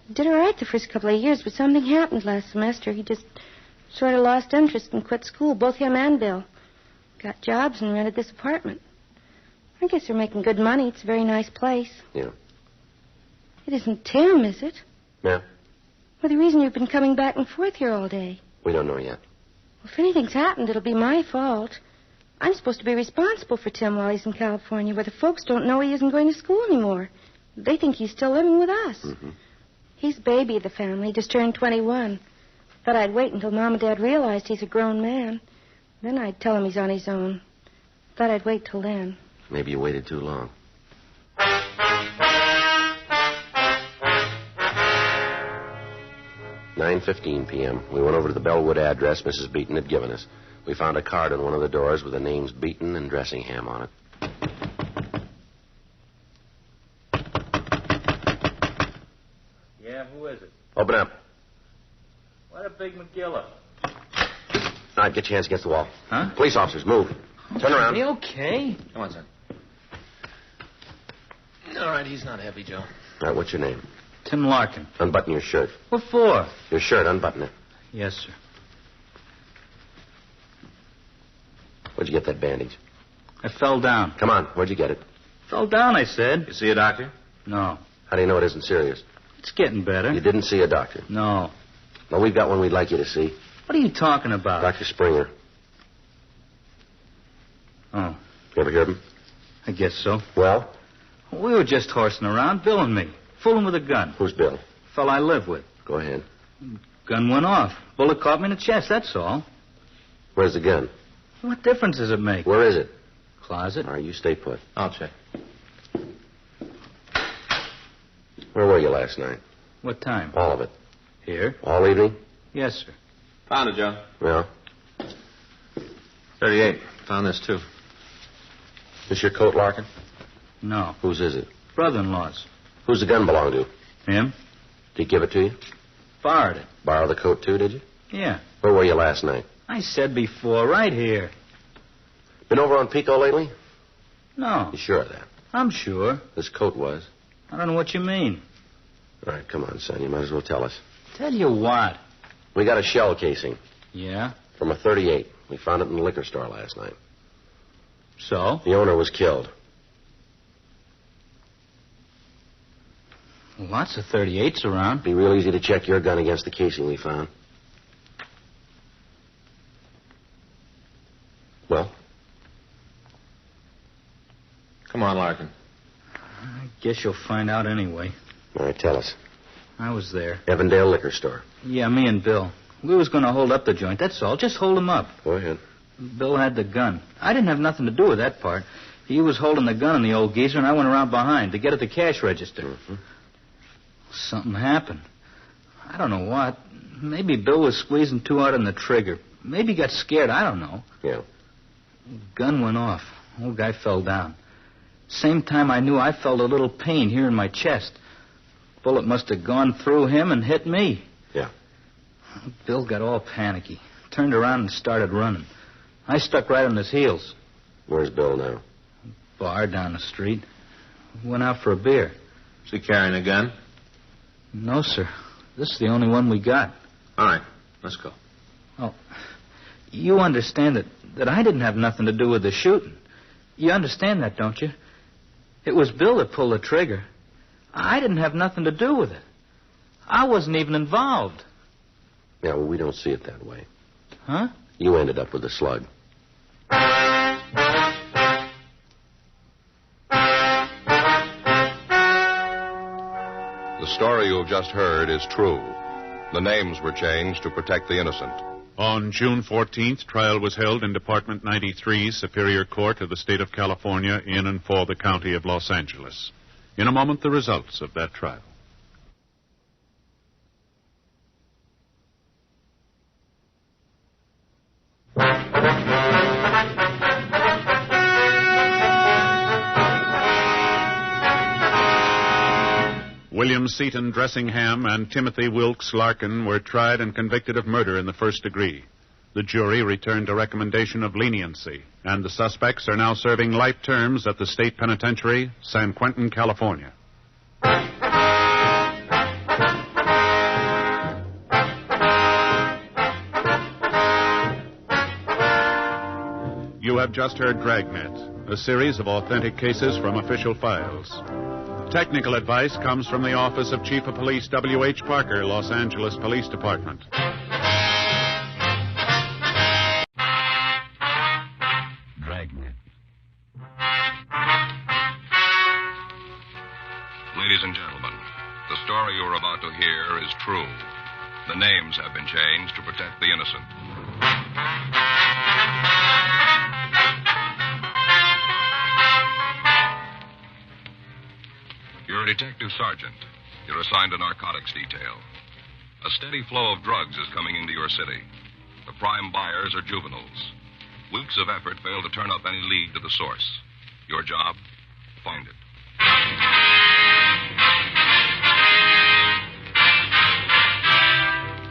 He did all right the first couple of years, but something happened last semester. He just sort of lost interest and quit school, both him and Bill. Got jobs and rented this apartment. I guess they're making good money. It's a very nice place. Yeah. It isn't Tim, is it? Yeah. Well, the reason you've been coming back and forth here all day. We don't know yet. Well, if anything's happened, it'll be my fault. I'm supposed to be responsible for Tim while he's in California, where the folks don't know he isn't going to school anymore. They think he's still living with us. Mm-hmm. He's baby of the family, just turned 21. Thought I'd wait until Mom and Dad realized he's a grown man. Then I'd tell him he's on his own. Thought I'd wait till then. Maybe you waited too long. 9:15 p.m. We went over to the Bellwood address Mrs. Beaton had given us. We found a card on one of the doors with the names Beaton and Dressingham on it. Yeah, who is it? Open up. What a big McGilla. All right, get your hands against the wall. Huh? Police officers, move. Turn around. Okay. Come on, son. All right, he's not heavy, Joe. All right, what's your name? Tim Larkin. Unbutton your shirt. What for? Your shirt, unbutton it. Yes, sir. Where'd you get that bandage? I fell down. Come on, where'd you get it? Fell down, I said. You see a doctor? No. How do you know it isn't serious? It's getting better. You didn't see a doctor? No. Well, we've got one we'd like you to see. What are you talking about? Dr. Springer. Oh. You ever hear of him? I guess so. Well? We were just horsing around, Bill and me. Fooling with a gun. Who's Bill? Fellow I live with. Go ahead. Gun went off. Bullet caught me in the chest, that's all. Where's the gun? What difference does it make? Where is it? Closet. All right, you stay put. I'll check. Where were you last night? What time? All of it. Here. All evening? Yes, sir. Found it, Joe. Yeah. 38. Found this, too. This your coat, Larkin? No. Whose is it? Brother-in-law's. Who's the gun belong to? Him. Did he give it to you? Borrowed it. Borrow the coat, too, did you? Yeah. Where were you last night? I said before, right here. Been over on Pico lately? No. You sure of that? I'm sure. This coat was. I don't know what you mean. All right, come on, son. You might as well tell us. Tell you what. We got a shell casing. Yeah? From a 38. We found it in the liquor store last night. So? The owner was killed. Lots of 38s around. Be real easy to check your gun against the casing we found. Well? Come on, Larkin. I guess you'll find out anyway. All right, tell us. I was there. Evandale Liquor Store. Yeah, me and Bill. We was going to hold up the joint, that's all. Just hold him up. Go ahead. Bill had the gun. I didn't have nothing to do with that part. He was holding the gun on the old geezer, and I went around behind to get at the cash register. Mm-hmm. Something happened. I don't know what. Maybe Bill was squeezing too hard on the trigger. Maybe he got scared. I don't know. Yeah. Gun went off. Old guy fell down. Same time I knew I felt a little pain here in my chest. Bullet must have gone through him and hit me. Yeah. Bill got all panicky. Turned around and started running. I stuck right on his heels. Where's Bill now? Bar down the street. Went out for a beer. Is he carrying a gun? No, sir. This is the only one we got. All right, let's go. Oh, you understand that I didn't have nothing to do with the shooting. You understand that, don't you? It was Bill that pulled the trigger. I didn't have nothing to do with it. I wasn't even involved. Yeah, well, we don't see it that way. Huh? You ended up with the slug. The story you have just heard is true. The names were changed to protect the innocent. On June 14th, trial was held in Department 93, Superior Court of the State of California, in and for the County of Los Angeles. In a moment, the results of that trial. William Seaton Dressingham and Timothy Wilkes Larkin were tried and convicted of murder in the first degree. The jury returned a recommendation of leniency, and the suspects are now serving life terms at the state penitentiary, San Quentin, California. You have just heard Dragnet, a series of authentic cases from official files. Technical advice comes from the Office of Chief of Police W.H. Parker, Los Angeles Police Department. Dragnet. Ladies and gentlemen, the story you're about to hear is true. The names have been changed to protect the innocent. You're a detective sergeant. You're assigned a narcotics detail. A steady flow of drugs is coming into your city. The prime buyers are juveniles. Weeks of effort fail to turn up any lead to the source. Your job? Find it.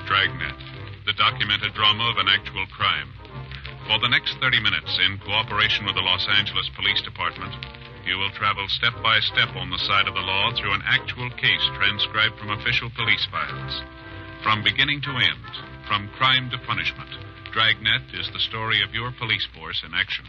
Dragnet, the documented drama of an actual crime. For the next 30 minutes, in cooperation with the Los Angeles Police Department, you will travel step by step on the side of the law through an actual case transcribed from official police files. From beginning to end, from crime to punishment, Dragnet is the story of your police force in action.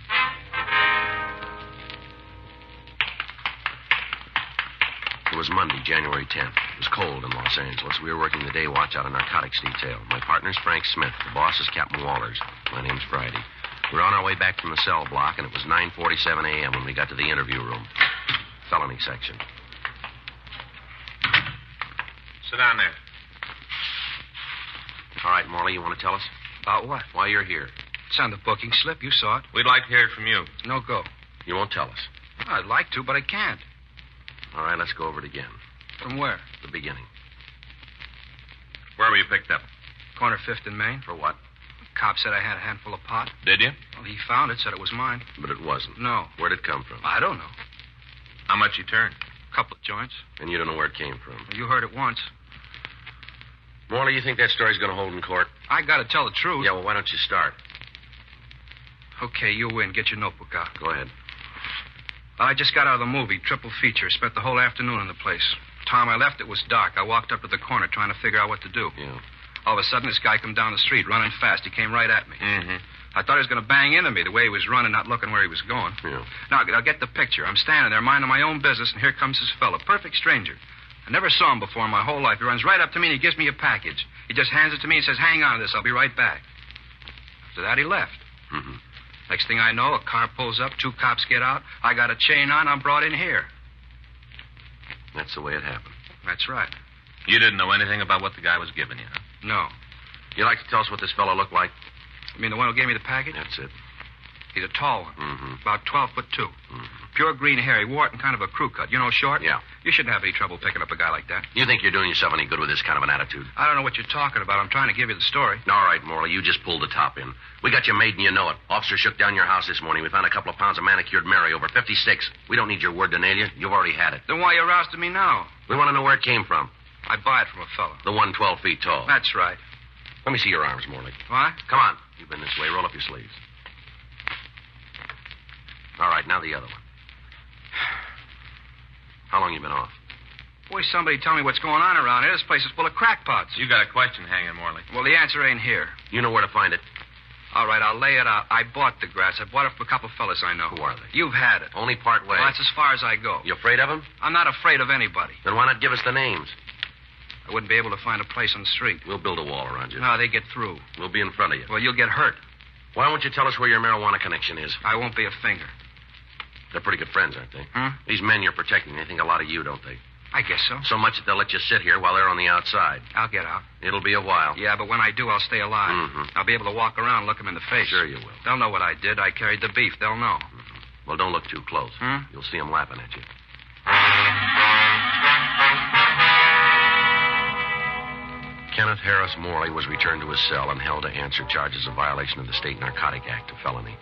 It was Monday, January 10th. It was cold in Los Angeles. We were working the day watch out of narcotics detail. My partner's Frank Smith. The boss is Captain Wallers. My name's Friday. We were on our way back from the cell block, and it was 9:47 a.m. when we got to the interview room. Felony section. Sit down there. All right, Morley, you want to tell us? About what? Why you're here. It's on the booking slip. You saw it. We'd like to hear it from you. No go. You won't tell us. I'd like to, but I can't. All right, let's go over it again. From where? The beginning. Where were you picked up? Corner 5th and Main. For what? Cop said I had a handful of pot. Did you? Well, he found it, said it was mine. But it wasn't. No. Where'd it come from? I don't know. How much you turned? Couple of joints. And you don't know where it came from? You heard it once. Morley, you think that story's going to hold in court? I got to tell the truth. Yeah, well, why don't you start? Okay, you win. Get your notebook out. Go ahead. I just got out of the movie, triple feature. Spent the whole afternoon in the place. Time I left, it was dark. I walked up to the corner trying to figure out what to do. Yeah. All of a sudden, this guy come down the street, running fast. He came right at me. Mm-hmm. I thought he was going to bang into me the way he was running, not looking where he was going. Yeah. Now, I'll get the picture. I'm standing there minding my own business, and here comes this fella, perfect stranger. I never saw him before in my whole life. He runs right up to me, and he gives me a package. He just hands it to me and says, hang on to this. I'll be right back. After that, he left. Mm-hmm. Next thing I know, a car pulls up, 2 cops get out. I got a chain on. I'm brought in here. That's the way it happened. That's right. You didn't know anything about what the guy was giving you, huh? No. You like to tell us what this fellow looked like? You mean the one who gave me the package? That's it. He's a tall one. Mm-hmm. About 12'2". Mm-hmm. Pure green hair. He wore it in kind of a crew cut. You know, short? Yeah. You shouldn't have any trouble picking up a guy like that. You think you're doing yourself any good with this kind of an attitude? I don't know what you're talking about. I'm trying to give you the story. All right, Morley, you just pulled the top in. We got you made and you know it. Officer shook down your house this morning. We found a couple of pounds of manicured Mary, over 56. We don't need your word to nail you. You've already had it. Then why you rousting me now? We want to know where it came from. I buy it from a fellow. The one 12 feet tall. That's right. Let me see your arms, Morley. What? Come on. You've been this way. Roll up your sleeves. All right, now the other one. How long you been off? Boy, somebody tell me what's going on around here. This place is full of crackpots. You got a question hanging, Morley. Well, the answer ain't here. You know where to find it. All right, I'll lay it out. I bought the grass. I bought it from a couple fellas I know. Who are they? You've had it. Only part way. Well, that's as far as I go. You afraid of them? I'm not afraid of anybody. Then why not give us the names? I wouldn't be able to find a place on the street. We'll build a wall around you. No, they get through. We'll be in front of you. Well, you'll get hurt. Why won't you tell us where your marijuana connection is? I won't be a finger. They're pretty good friends, aren't they? Huh? These men you're protecting, they think a lot of you, don't they? I guess so. So much that they'll let you sit here while they're on the outside. I'll get out. It'll be a while. Yeah, but when I do, I'll stay alive. Mm-hmm. I'll be able to walk around and look them in the face. Sure you will. They'll know what I did. I carried the beef. They'll know. Mm-hmm. Well, don't look too close. You'll see them laughing at you. Kenneth Harris Morley was returned to his cell and held to answer charges of violation of the State Narcotic Act, a felony.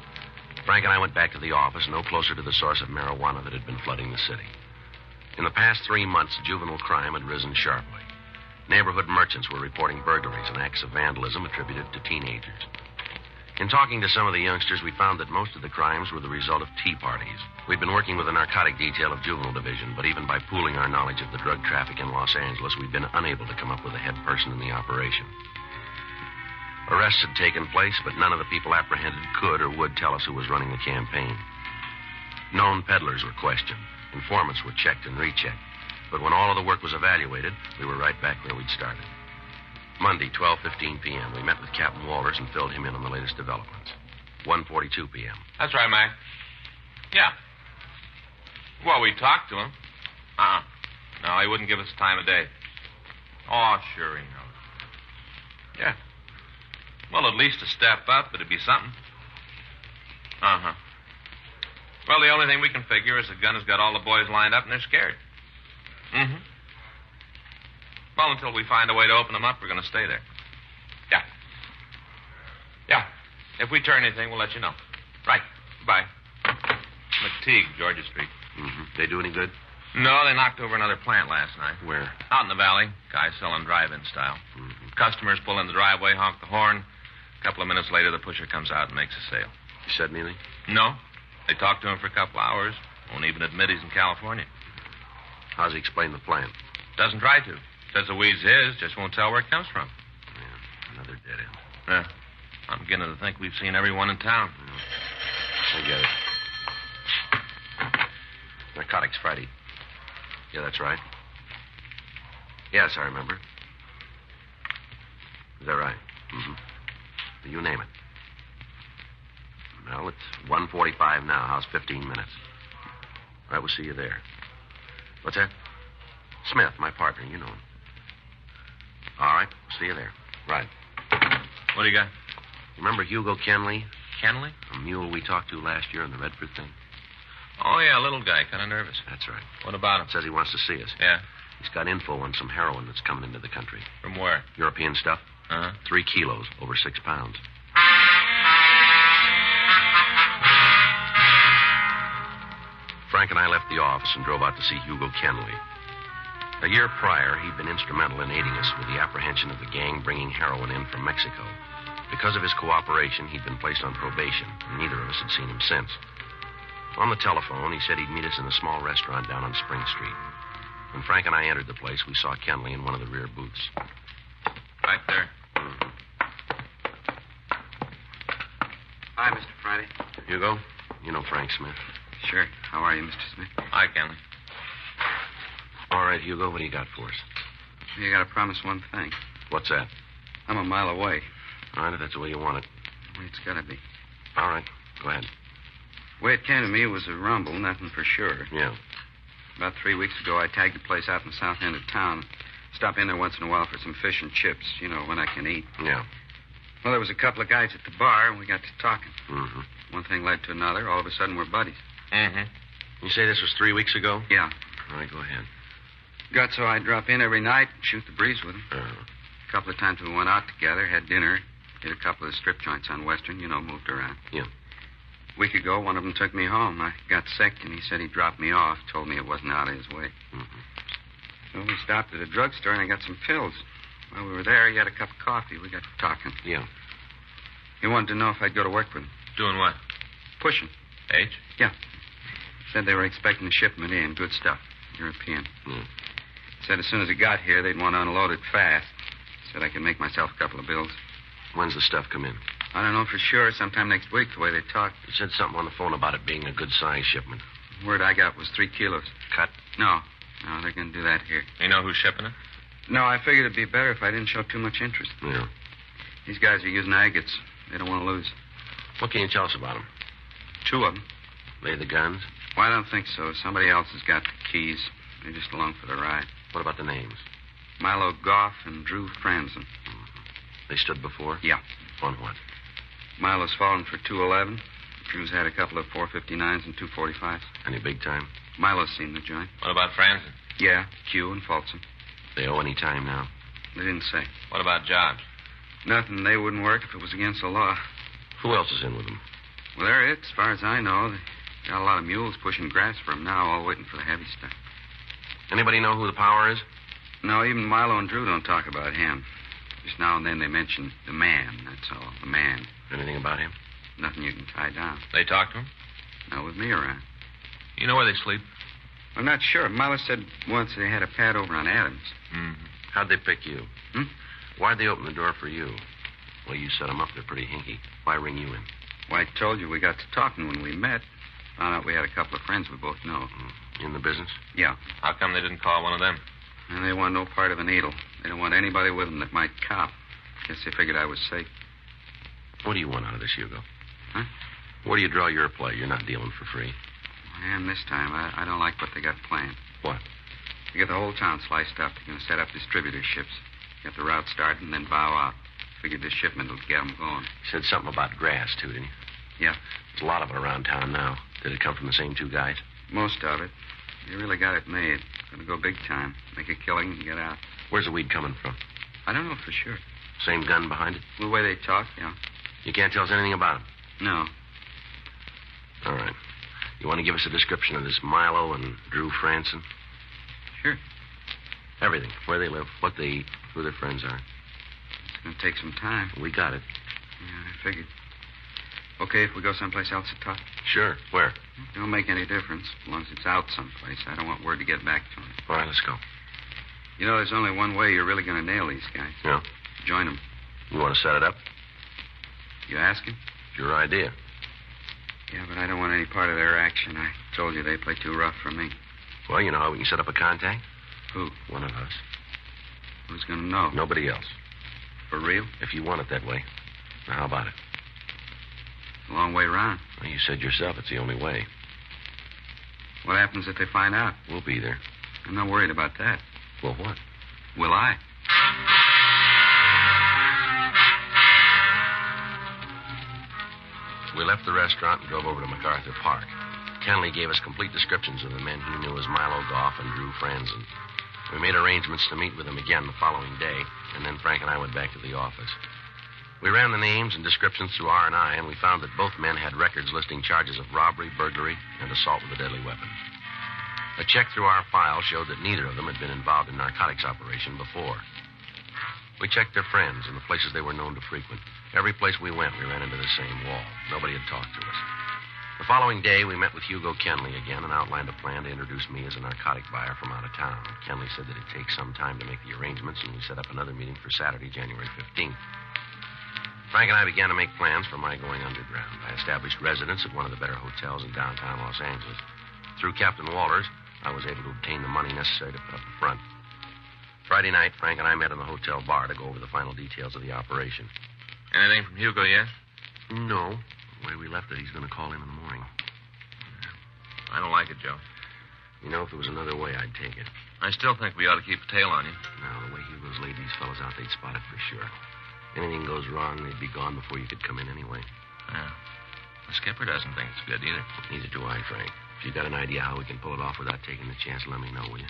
Frank and I went back to the office, no closer to the source of marijuana that had been flooding the city. In the past 3 months, juvenile crime had risen sharply. Neighborhood merchants were reporting burglaries and acts of vandalism attributed to teenagers. In talking to some of the youngsters, we found that most of the crimes were the result of tea parties. We'd been working with the narcotic detail of Juvenile Division, but even by pooling our knowledge of the drug traffic in Los Angeles, we'd been unable to come up with a head person in the operation. Arrests had taken place, but none of the people apprehended could or would tell us who was running the campaign. Known peddlers were questioned. Informants were checked and rechecked. But when all of the work was evaluated, we were right back where we'd started. Monday, 12:15 p.m., we met with Captain Walters and filled him in on the latest developments. 1:42 p.m. That's right, Mac. Yeah. Well, we talked to him. No, he wouldn't give us time of day. Oh, sure he knows. Yeah. Well, at least a step up, but it'd be something. Uh-huh. Well, the only thing we can figure is the gun has got all the boys lined up and they're scared. Mm-hmm. Well, until we find a way to open them up, we're going to stay there. Yeah. Yeah. If we turn anything, we'll let you know. Right. Bye. McTeague, Georgia Street. Mm-hmm. They do any good? No, they knocked over another plant last night. Where? Out in the valley. Guys selling drive-in style. Mm-hmm. Customers pull in the driveway, honk the horn. A couple of minutes later, the pusher comes out and makes a sale. You said anything? No. They talked to him for a couple hours. Won't even admit he's in California. How's he explain the plant? Doesn't try to. Says the weed's his, just won't tell where it comes from. Yeah, another dead end. Yeah. I'm beginning to think we've seen everyone in town. I get it. Narcotics Friday. Yeah, that's right. Yes, I remember. Is that right? Mm-hmm. You name it. Well, it's 1:45 now. How's 15 minutes? All right, we'll see you there. What's that? Smith, my partner. You know him. All right, see you there. Right. What do you got? Remember Hugo Kenley? Kenley? A mule we talked to last year in the Redford thing? Oh, yeah, little guy, kind of nervous. That's right. What about him? Says he wants to see us. Yeah? He's got info on some heroin that's coming into the country. From where? European stuff. Uh-huh. 3 kilos, over 6 pounds. Frank and I left the office and drove out to see Hugo Kenley. A year prior, he'd been instrumental in aiding us with the apprehension of the gang bringing heroin in from Mexico. Because of his cooperation, he'd been placed on probation, and neither of us had seen him since. On the telephone, he said he'd meet us in a small restaurant down on Spring Street. When Frank and I entered the place, we saw Kenley in one of the rear booths. Back there. Hi, Mr. Friday. Hugo, you know Frank Smith. Sure. How are you, Mr. Smith? Hi, Kenley. All right, Hugo, what do you got for us? You got to promise one thing. What's that? I'm a mile away. All right, if that's the way you want it. The way it's got to be. All right, go ahead. The way it came to me was a rumble, nothing for sure. Yeah. About 3 weeks ago, I tagged a place out in the south end of town. Stop in there once in a while for some fish and chips, when I can eat. Yeah. Well, there was a couple of guys at the bar, and we got to talking. Mm-hmm. One thing led to another. All of a sudden, we're buddies. Mm-hmm. You say this was 3 weeks ago? Yeah. All right, go ahead. Got so I'd drop in every night and shoot the breeze with them. A couple of times we went out together, had dinner, hit a couple of strip joints on Western, moved around. Yeah. A week ago, one of them took me home. I got sick, and he said he'd drop me off, told me it wasn't out of his way. Mm-hmm. So we stopped at a drugstore, and I got some pills. While we were there, he had a cup of coffee. We got to talking. Yeah. He wanted to know if I'd go to work with him. Doing what? Pushing. H? Yeah. Said they were expecting a shipment in. Good stuff. European. Mm. Said as soon as it got here, they'd want to unload it fast. Said I could make myself a couple of bills. When's the stuff come in? I don't know for sure. Sometime next week, the way they talked. You said something on the phone about it being a good-sized shipment. The word I got was 3 kilos. Cut? No, they're going to do that here. You know who's shipping it? No, I figured it'd be better if I didn't show too much interest. Yeah. These guys are using agates. They don't want to lose. What can you tell us about them? 2 of them. They the guns? Well, I don't think so. Somebody else has got the keys. They're just along for the ride. What about the names? Milo Goff and Drew Franzen. Mm-hmm. They stood before? Yeah. On what? Milo's fallen for 211. Drew's had a couple of 459s and 245s. Any big time? Milo's seen the joint. What about Franzen? Yeah, Q and Folsom. They owe any time now? They didn't say. What about jobs? Nothing. They wouldn't work if it was against the law. Who else is in with them? Well, they're it, as far as I know. They got a lot of mules pushing grass for them now, all waiting for the heavy stuff. Anybody know who the power is? No, even Milo and Drew don't talk about him. Just now and then they mention the man, that's all. The man. Anything about him? Nothing you can tie down. They talk to him? Not with me around. You know where they sleep? I'm not sure. Milo said once they had a pad over on Adams. Mm-hmm. How'd they pick you? Why'd they open the door for you? Well, you set them up. They're pretty hinky. Why ring you in? Well, I told you we got to talking when we met. Found out we had a couple of friends we both know. In the business? Yeah. How come they didn't call one of them? And they want no part of a needle. They don't want anybody with them that might cop. Guess they figured I was safe. What do you want out of this, Hugo? Huh? Where do you draw your play? You're not dealing for free. I am this time. I don't like what they got planned. What? They get the whole town sliced up. They're going to set up distributorships. Get the route started and then bow out. Figured this shipment will get them going. You said something about grass, too, didn't you? Yeah. There's a lot of it around town now. Did it come from the same 2 guys? Most of it. You really got it made. Gonna go big time. Make a killing and get out. Where's the weed coming from? I don't know for sure. Same gun behind it? The way they talk, yeah. You can't tell us anything about him? No. All right. You want to give us a description of this Milo and Drew Franson? Sure. Everything. Where they live, what they eat, who their friends are. It's gonna take some time. We got it. Yeah, I figured. Okay, if we go someplace else to talk? Sure. Where? It don't make any difference, as long as it's out someplace. I don't want word to get back to him. All right, let's go. You know, there's only one way you're really going to nail these guys. Yeah? Join them. You want to set it up? You ask him? It's your idea. Yeah, but I don't want any part of their action. I told you they play too rough for me. Well, you know how we can set up a contact? Who? One of us. Who's going to know? Nobody else. For real? If you want it that way. Now, how about it? A long way round. Well, you said yourself it's the only way. What happens if they find out? We'll be there. I'm not worried about that. Well, what? Will I? We left the restaurant and drove over to MacArthur Park. Kenley gave us complete descriptions of the men he knew as Milo Goff and Drew Franzen. We made arrangements to meet with them again the following day, and then Frank and I went back to the office. We ran the names and descriptions through R&I, and we found that both men had records listing charges of robbery, burglary, and assault with a deadly weapon. A check through our file showed that neither of them had been involved in narcotics operation before. We checked their friends and the places they were known to frequent. Every place we went, we ran into the same wall. Nobody had talked to us. The following day, we met with Hugo Kenley again and outlined a plan to introduce me as a narcotic buyer from out of town. Kenley said that it'd take some time to make the arrangements, and we set up another meeting for Saturday, January 15th. Frank and I began to make plans for my going underground. I established residence at one of the better hotels in downtown Los Angeles. Through Captain Walters, I was able to obtain the money necessary to put up the front. Friday night, Frank and I met in the hotel bar to go over the final details of the operation. Anything from Hugo yet? No. The way we left it, he's going to call in the morning. I don't like it, Joe. You know, if there was another way, I'd take it. I still think we ought to keep a tail on you. No, the way Hugo's laid these fellows out, they'd spot it for sure. Anything goes wrong, they'd be gone before you could come in anyway. Yeah. The skipper doesn't think it's good either. Neither do I, Frank. If you got an idea how we can pull it off without taking the chance, let me know, will you?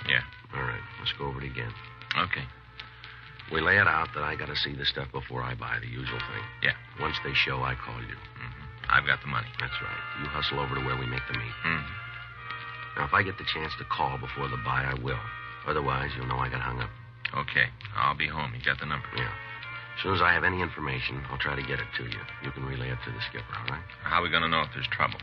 Yeah. All right, let's go over it again. Okay. We lay it out that I got to see the stuff before I buy, the usual thing. Yeah. Once they show, I call you. Mm-hmm. I've got the money. That's right. You hustle over to where we make the meet. Mm-hmm. Now, if I get the chance to call before the buy, I will. Otherwise, you'll know I got hung up. Okay. I'll be home. You got the number? Yeah. As soon as I have any information, I'll try to get it to you. You can relay it to the skipper, all right? How are we going to know if there's trouble?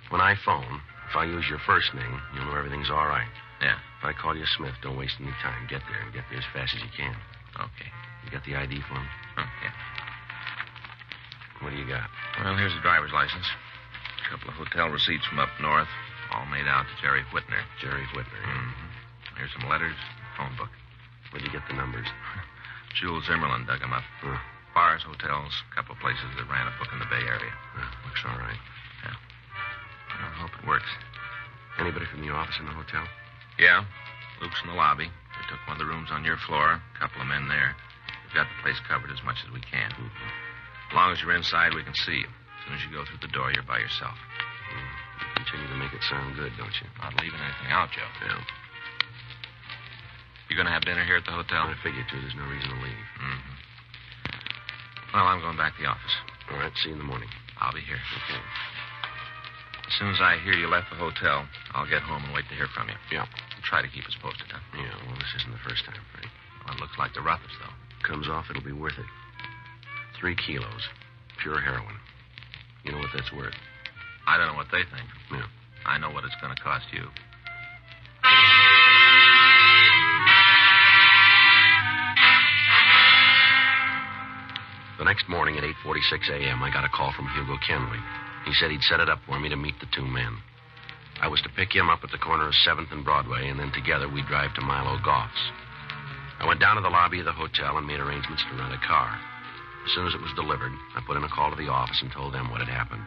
When I phone, if I use your first name, you'll know everything's all right. Yeah. If I call you Smith, don't waste any time. Get there, and get there as fast as you can. Okay. You got the ID for me? Yeah. What do you got? Well, here's the driver's license. A couple of hotel receipts from up north, all made out to Jerry Whitner. Jerry Whitner, yeah. Mm-hmm. Here's some letters, phone book. Where'd you get the numbers? Jules Zimmerlin dug them up. Bars, hotels, a couple of places that ran a book in the Bay Area. Looks all right. Yeah. I hope it works. Anybody from the office in the hotel? Yeah. Luke's in the lobby. We took one of the rooms on your floor. A couple of men there. We've got the place covered as much as we can. Mm-hmm. As long as you're inside, we can see you. As soon as you go through the door, you're by yourself. You continue to make it sound good, don't you? Not leaving anything out, Joe. Yeah. You going to have dinner here at the hotel? I figured to. There's no reason to leave. Mm-hmm. Well, I'm going back to the office. All right. See you in the morning. I'll be here. Okay. As soon as I hear you left the hotel, I'll get home and wait to hear from you. Yeah. Try to keep us posted, huh? Yeah, well, this isn't the first time, Frank. Well, it looks like the roughest, though. Comes off, it'll be worth it. 3 kilos. Pure heroin. You know what that's worth? I don't know what they think. Yeah. I know what it's going to cost you. The next morning at 8:46 a.m., I got a call from Hugo Kenley. He said he'd set it up for me to meet the 2 men. I was to pick him up at the corner of 7th and Broadway, and then together we'd drive to Milo Goff's. I went down to the lobby of the hotel and made arrangements to rent a car. As soon as it was delivered, I put in a call to the office and told them what had happened.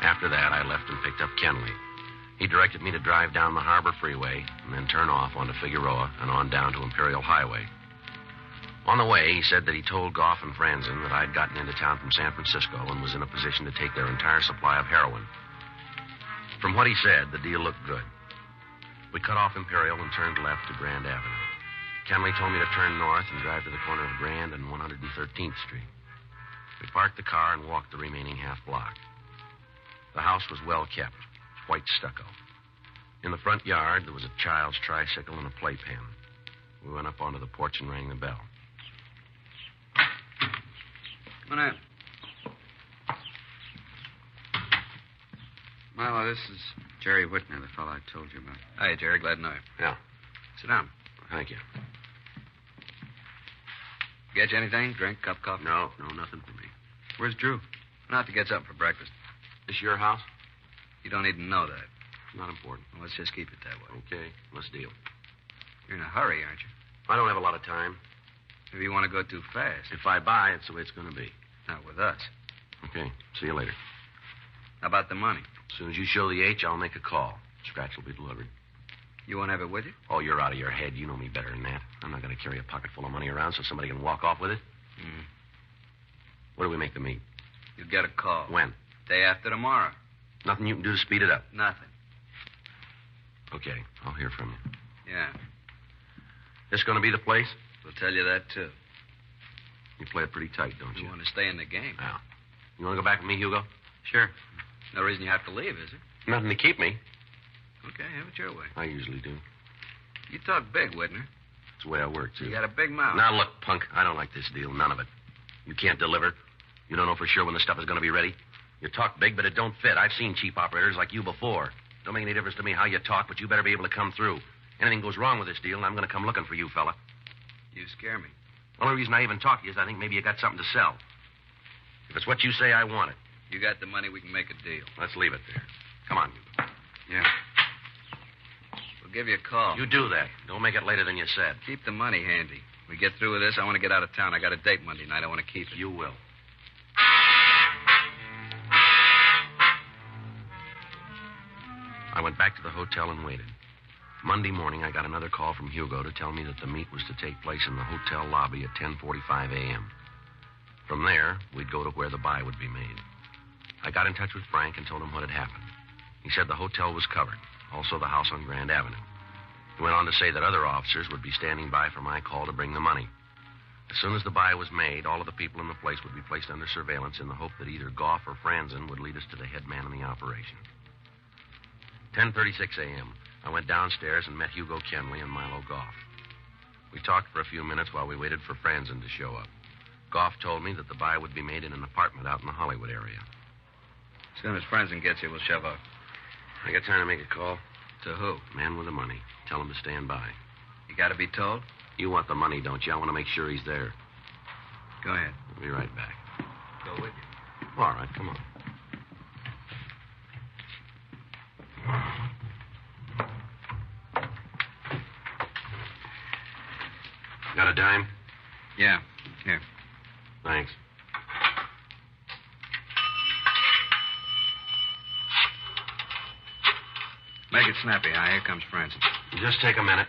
After that, I left and picked up Kenley. He directed me to drive down the Harbor Freeway and then turn off onto Figueroa and on down to Imperial Highway. On the way, he said that he told Goff and Franzen that I'd gotten into town from San Francisco and was in a position to take their entire supply of heroin. From what he said, the deal looked good. We cut off Imperial and turned left to Grand Avenue. Kenley told me to turn north and drive to the corner of Grand and 113th Street. We parked the car and walked the remaining half block. The house was well kept, white stucco. In the front yard, there was a child's tricycle and a playpen. We went up onto the porch and rang the bell. Come on in. Milo, this is Jerry Whitner, the fellow I told you about. Hi, Jerry. Glad to know you. Yeah. Sit down. Thank you. Get you anything? Drink, cup of coffee? No, nothing for me. Where's Drew? Went out to get something for breakfast. This your house? You don't need to know that. Not important. Well, let's just keep it that way. Okay, let's deal. You're in a hurry, aren't you? I don't have a lot of time. If you want to go too fast. If I buy, it's the way it's going to be. Not with us. Okay, see you later. How about the money? As soon as you show the H, I'll make a call. Scratch will be delivered. You won't have it with you? Oh, you're out of your head. You know me better than that. I'm not going to carry a pocket full of money around so somebody can walk off with it. Where do we make the meet? You get a call. When? Day after tomorrow. Nothing you can do to speed it up? Nothing. Okay, I'll hear from you. Yeah. This going to be the place? We'll tell you that, too. You play it pretty tight, don't you? You want to stay in the game. Yeah. You want to go back with me, Hugo? Sure. No reason you have to leave, is there? Nothing to keep me. Okay, have it your way. I usually do. You talk big, Whitner. It's the way I work, too. You got a big mouth. Now, look, punk, I don't like this deal. None of it. You can't deliver. You don't know for sure when the stuff is going to be ready. You talk big, but it don't fit. I've seen cheap operators like you before. Don't make any difference to me how you talk, but you better be able to come through. Anything goes wrong with this deal, and I'm going to come looking for you, fella. You scare me. The only reason I even talk to you is I think maybe you got something to sell. If it's what you say, I want it. You got the money, we can make a deal. Let's leave it there. Come on, Hugo. Yeah. We'll give you a call. You do that. Don't make it later than you said. Keep the money handy. We get through with this, I want to get out of town. I got a date Monday night. I want to keep it. You will. I went back to the hotel and waited. Monday morning, I got another call from Hugo to tell me that the meet was to take place in the hotel lobby at 10:45 a.m. From there, we'd go to where the buy would be made. I got in touch with Frank and told him what had happened. He said the hotel was covered, also the house on Grand Avenue. He went on to say that other officers would be standing by for my call to bring the money. As soon as the buy was made, all of the people in the place would be placed under surveillance in the hope that either Goff or Franzen would lead us to the head man in the operation. 10:36 a.m., I went downstairs and met Hugo Kenley and Milo Goff. We talked for a few minutes while we waited for Franzen to show up. Goff told me that the buy would be made in an apartment out in the Hollywood area. As soon as Franzen gets here, we'll shove up. I got time to make a call. To who? Man with the money. Tell him to stand by. You got to be told? You want the money, don't you? I want to make sure he's there. Go ahead. I'll be right back. Go with you. All right, come on. Got a dime? Yeah. Here. Thanks. Make it snappy. Here comes Franzen. Just take a minute.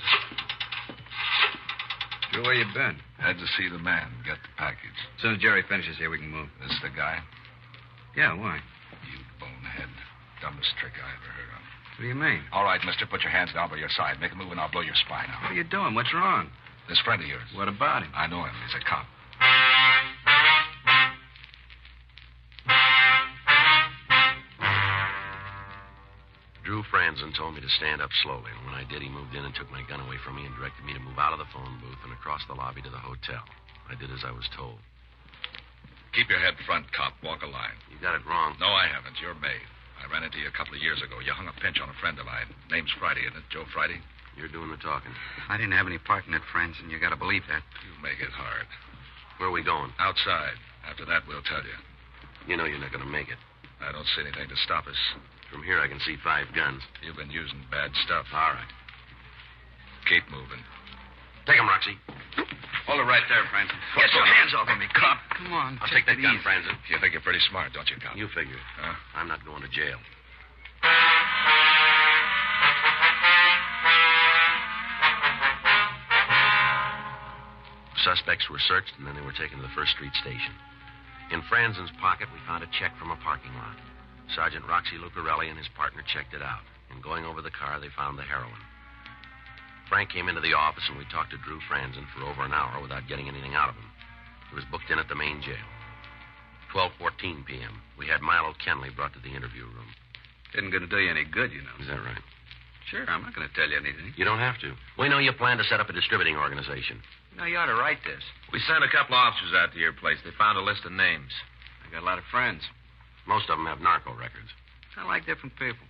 Drew, where you been? Had to see the man, get the package. As soon as Jerry finishes here, we can move. This the guy? Yeah, why? You bonehead. Dumbest trick I ever heard of. What do you mean? All right, mister, put your hands down by your side. Make a move and I'll blow your spine out. What are you doing? What's wrong? This friend of yours. What about him? I know him. He's a cop. Drew Franzen told me to stand up slowly, and when I did, he moved in and took my gun away from me and directed me to move out of the phone booth and across the lobby to the hotel. I did as I was told. Keep your head front, cop. Walk a line. You got it wrong. No, I haven't. You're May. I ran into you a couple of years ago. You hung a pinch on a friend of mine. Name's Friday, isn't it? Joe Friday? You're doing the talking. I didn't have any part in it, friends, and you got to believe that. You make it hard. Where are we going? Outside. After that, we'll tell you. You know you're not going to make it. I don't see anything to stop us. From here, I can see 5 guns. You've been using bad stuff. All right. Keep moving. Take him, Roxy. Hold it right there, Franzen. Get your hands off of me, cop. Come on. I'll take that gun, Franzen. You think you're pretty smart, don't you, cop? You figure. Huh? I'm not going to jail. Suspects were searched, and then they were taken to the First Street station. In Franzen's pocket, we found a check from a parking lot. Sergeant Roxy Lucarelli and his partner checked it out. And going over the car, they found the heroin. Frank came into the office, and we talked to Drew Franzen for over an hour without getting anything out of him. He was booked in at the main jail. 12:14 p.m. We had Milo Kenley brought to the interview room. Isn't going to do you any good, you know. Is that right? Sure, I'm not going to tell you anything. You don't have to. We know you plan to set up a distributing organization. You know, you ought to write this. We sent a couple officers out to your place. They found a list of names. I got a lot of friends. Most of them have narco records. I like different people.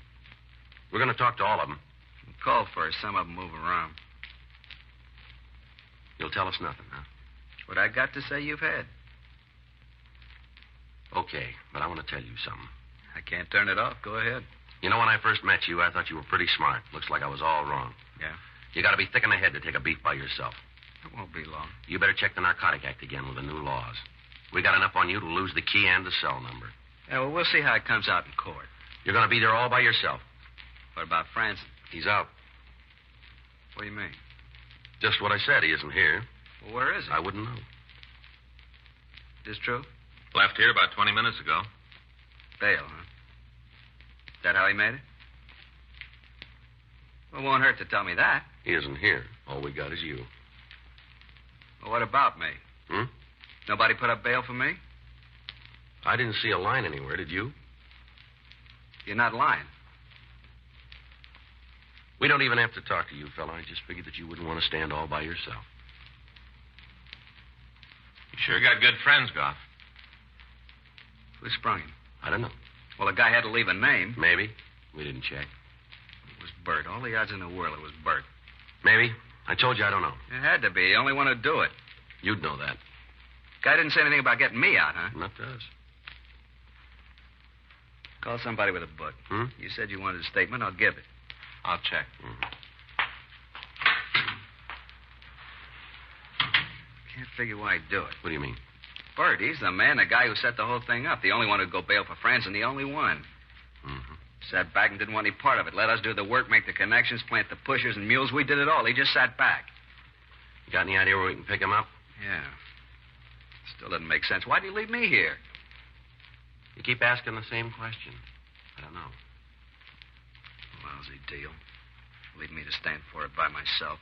We're going to talk to all of them. Call first. Some of them move around. You'll tell us nothing, huh? What I got to say, you've had. Okay, but I want to tell you something. I can't turn it off. Go ahead. You know, when I first met you, I thought you were pretty smart. Looks like I was all wrong. Yeah? You got to be thick in the head to take a beef by yourself. It won't be long. You better check the Narcotic Act again with the new laws. We got enough on you to lose the key and the cell number. Yeah, well, we'll see how it comes out in court. You're going to be there all by yourself. What about Francis? He's out. What do you mean? Just what I said. He isn't here. Well, where is he? I wouldn't know. Is this true? Left here about 20 minutes ago. Bail, huh? Is that how he made it? Well, it won't hurt to tell me that. He isn't here. All we got is you. Well, what about me? Nobody put up bail for me? I didn't see a line anywhere, did you? You're not lying. We don't even have to talk to you, fella. I just figured that you wouldn't want to stand all by yourself. You sure got good friends, Goff. Who sprung him? I don't know. Well, the guy had to leave a name. Maybe. We didn't check. It was Bert. All the odds in the world it was Bert. Maybe. I told you I don't know. It had to be. The only one who'd do it. You'd know that. Guy didn't say anything about getting me out, huh? Not to us. Call somebody with a book. You said you wanted a statement. I'll give it. I'll check. Can't figure why he'd do it. What do you mean? Bert, he's the man, the guy who set the whole thing up. The only one who'd go bail for France and the only one. Sat back and didn't want any part of it. Let us do the work, make the connections, plant the pushers and mules. We did it all. He just sat back. You got any idea where we can pick him up? Yeah. Still doesn't make sense. Why'd he leave me here? You keep asking the same question. I don't know. Lousy deal. Leave me to stand for it by myself.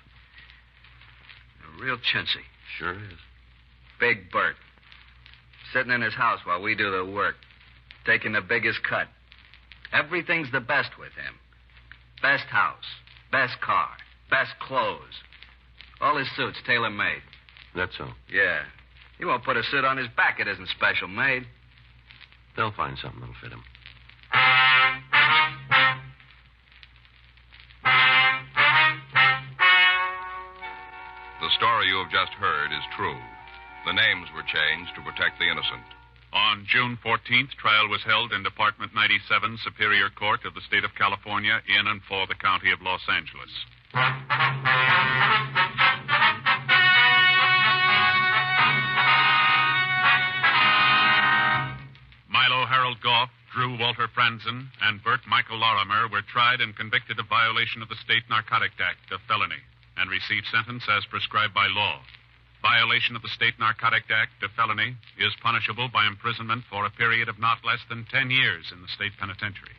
A real chintzy. Sure is. Big Bert. Sitting in his house while we do the work. Taking the biggest cut. Everything's the best with him. Best house. Best car. Best clothes. All his suits tailor-made. That's so? Yeah. He won't put a suit on his back it isn't special made. They'll find something that'll fit him. The story you have just heard is true. The names were changed to protect the innocent. On June 14th, trial was held in Department 97, Superior Court of the State of California, in and for the County of Los Angeles. Milo Harold Goff, Drew Walter Franzen, and Bert Michael Lorimer were tried and convicted of violation of the State Narcotic Act, a felony, and received sentence as prescribed by law. Violation of the State Narcotic Act, a felony, is punishable by imprisonment for a period of not less than 10 years in the state penitentiary.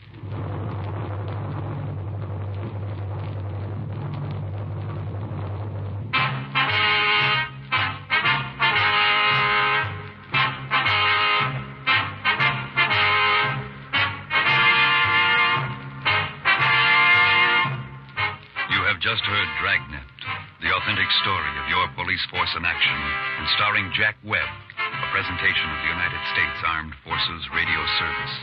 You have just heard Dragnet, the authentic story of your police force in action, and starring Jack Webb, a presentation of the United States Armed Forces Radio Service.